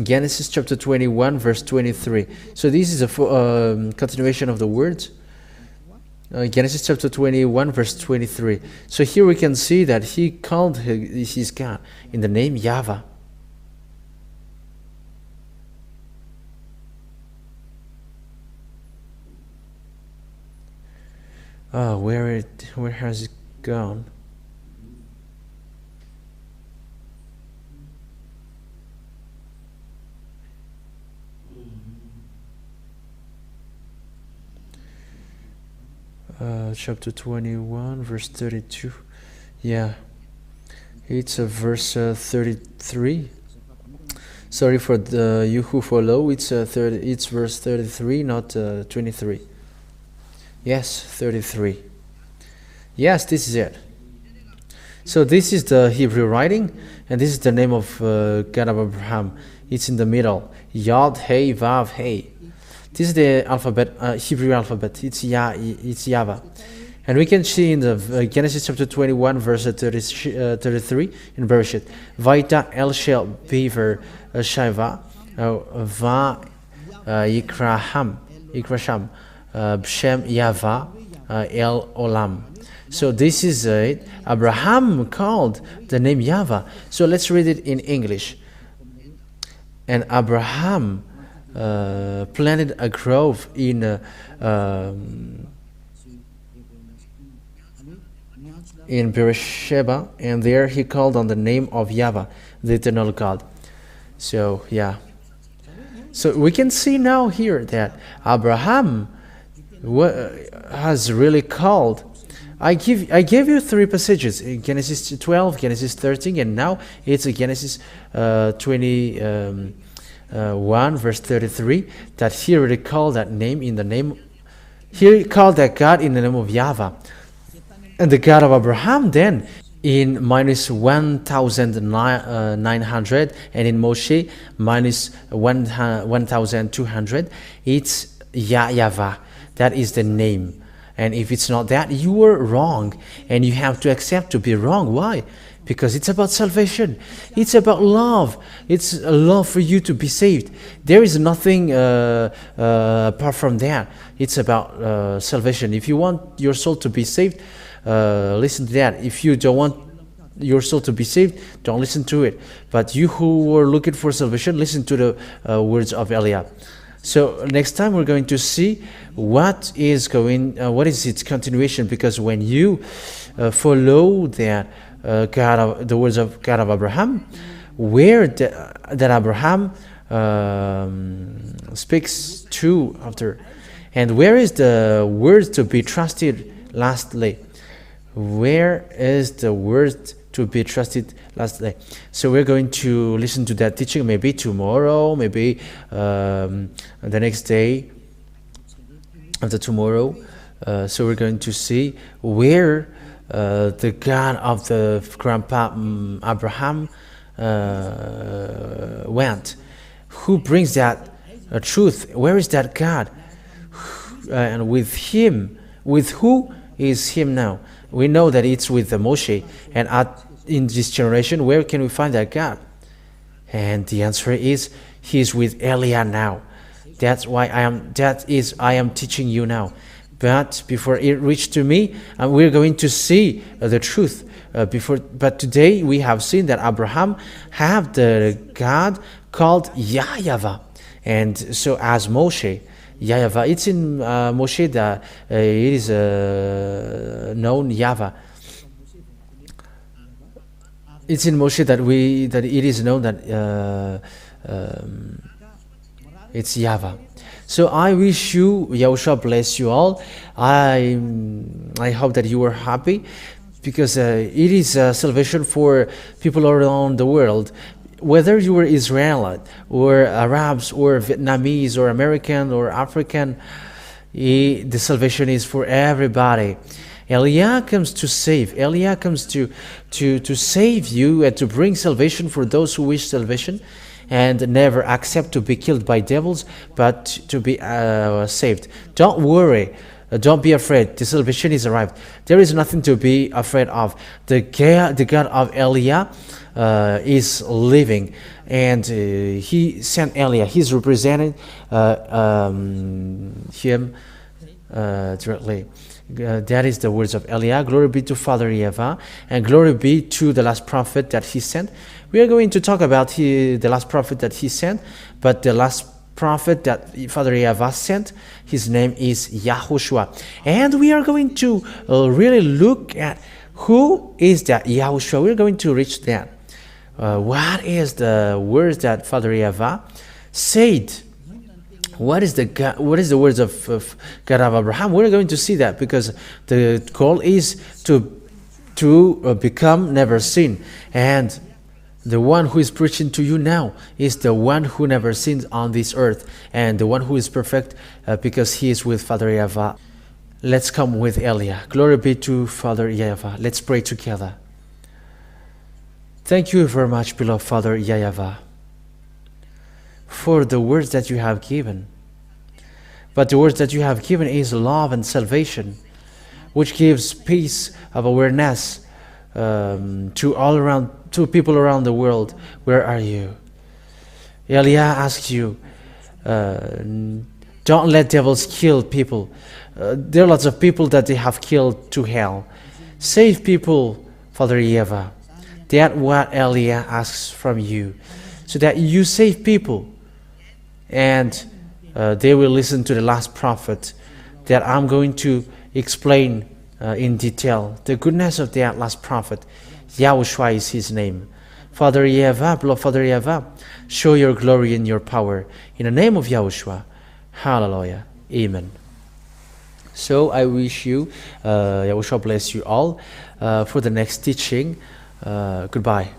Genesis chapter 21, verse 23. So this is a continuation of the words. Genesis chapter 21, verse 23. So here we can see that he called his God in the name Yahvah. Where has it gone? Chapter 21, verse 32. Yeah, it's verse 33. Sorry for you who follow. It's verse 33, not 23. Yes, 33. Yes, this is it. So this is the Hebrew writing, and this is the name of God of Abraham. It's in the middle. Yod, Hey, Vav, Hey. This is the alphabet, Hebrew alphabet. It's Yahvah. And we can see in the Genesis chapter 21, verse 33 in Bereshit. Vaita El Shel Beaver Shaiva Va Yikrasham B'Shem Yahvah El Olam. So this is it. Abraham called the name Yahvah. So let's read it in English. And Abraham planted a grove in Beersheba, and there he called on the name of Yahvah, the eternal God. So yeah. So we can see now here that Abraham what has really called. I gave you three passages in Genesis 12, Genesis 13, and now it's Genesis 21 verse 33 that he really called that name in the name. He called that God in the name of Yahvah, and the God of Abraham then in minus 1,900, and in Moshe minus 1,200. It's Yahvah. That is the name. And if it's not that, you were wrong. And you have to accept to be wrong. Why? Because it's about salvation. It's about love. It's a love for you to be saved. There is nothing apart from that. It's about salvation. If you want your soul to be saved, listen to that. If you don't want your soul to be saved, don't listen to it. But you who are looking for salvation, listen to the words of Eliah. So next time we're going to see what is its continuation, because when you follow that the words of God of Abraham, where that Abraham speaks to after, and where is the word to be trusted lastly? Where is the word to be trusted lastly? So we're going to listen to that teaching maybe tomorrow, maybe the next day after tomorrow. So we're going to see where the God of the grandpa Abraham went. Who brings that truth? Where is that God? And with him, with who is him now? We know that it's with Moshe, and in this generation, where can we find that God? And the answer is, he's with Eliah now. That's why I am teaching you now. But before it reached to me, we're going to see the truth. But today we have seen that Abraham have the God called Yahvah, and so as Moshe. Yahvah, it's in Moshe that it is known Yahvah. It's in Moshe that it is known that it's Yahvah. So I wish you, Yahushua bless you all. I hope that you are happy, because it is salvation for people around the world. Whether you are Israelite or Arabs or Vietnamese or American or African, the salvation is for everybody. Eliah comes to save. Eliah comes to save you and to bring salvation for those who wish salvation and never accept to be killed by devils, but to be saved. Don't worry. Don't be afraid. The salvation is arrived. There is nothing to be afraid of. The God of Eliah is living, and he sent Eliah. He's representing him directly. That is the words of Eliah. Glory be to Father Yahvah, and glory be to the last prophet that he sent. We are going to talk about the last prophet that he sent, but the last prophet that Father Yahvah sent, his name is YAHOSHUAH. And we are going to really look at who is that YAHOSHUAH. We're going to reach that. What is the words that Father Yahvah said? What is the words of God of Abraham? We're going to see that, because the goal is to become never seen, and the one who is preaching to you now is the one who never sinned on this earth, and the one who is perfect because he is with Father Yahvah. Let's come with Eliah. Glory be to Father Yahvah. Let's pray together. Thank you very much, beloved Father Yahvah, for the words that you have given. But the words that you have given is love and salvation, which gives peace of awareness to people around the world. Where are you? Eliah asked you, don't let devils kill people. There are lots of people that they have killed to hell. Save people, Father Yahvah. That's what Eliah asks from you, so that you save people, and they will listen to the last prophet that I'm going to explain in detail. The goodness of that last prophet, YAHOSHUAH is his name. Father Yahvah, beloved Father Yahvah, show your glory and your power. In the name of YAHOSHUAH, hallelujah, amen. So I wish you, Yahushua bless you all for the next teaching. Goodbye.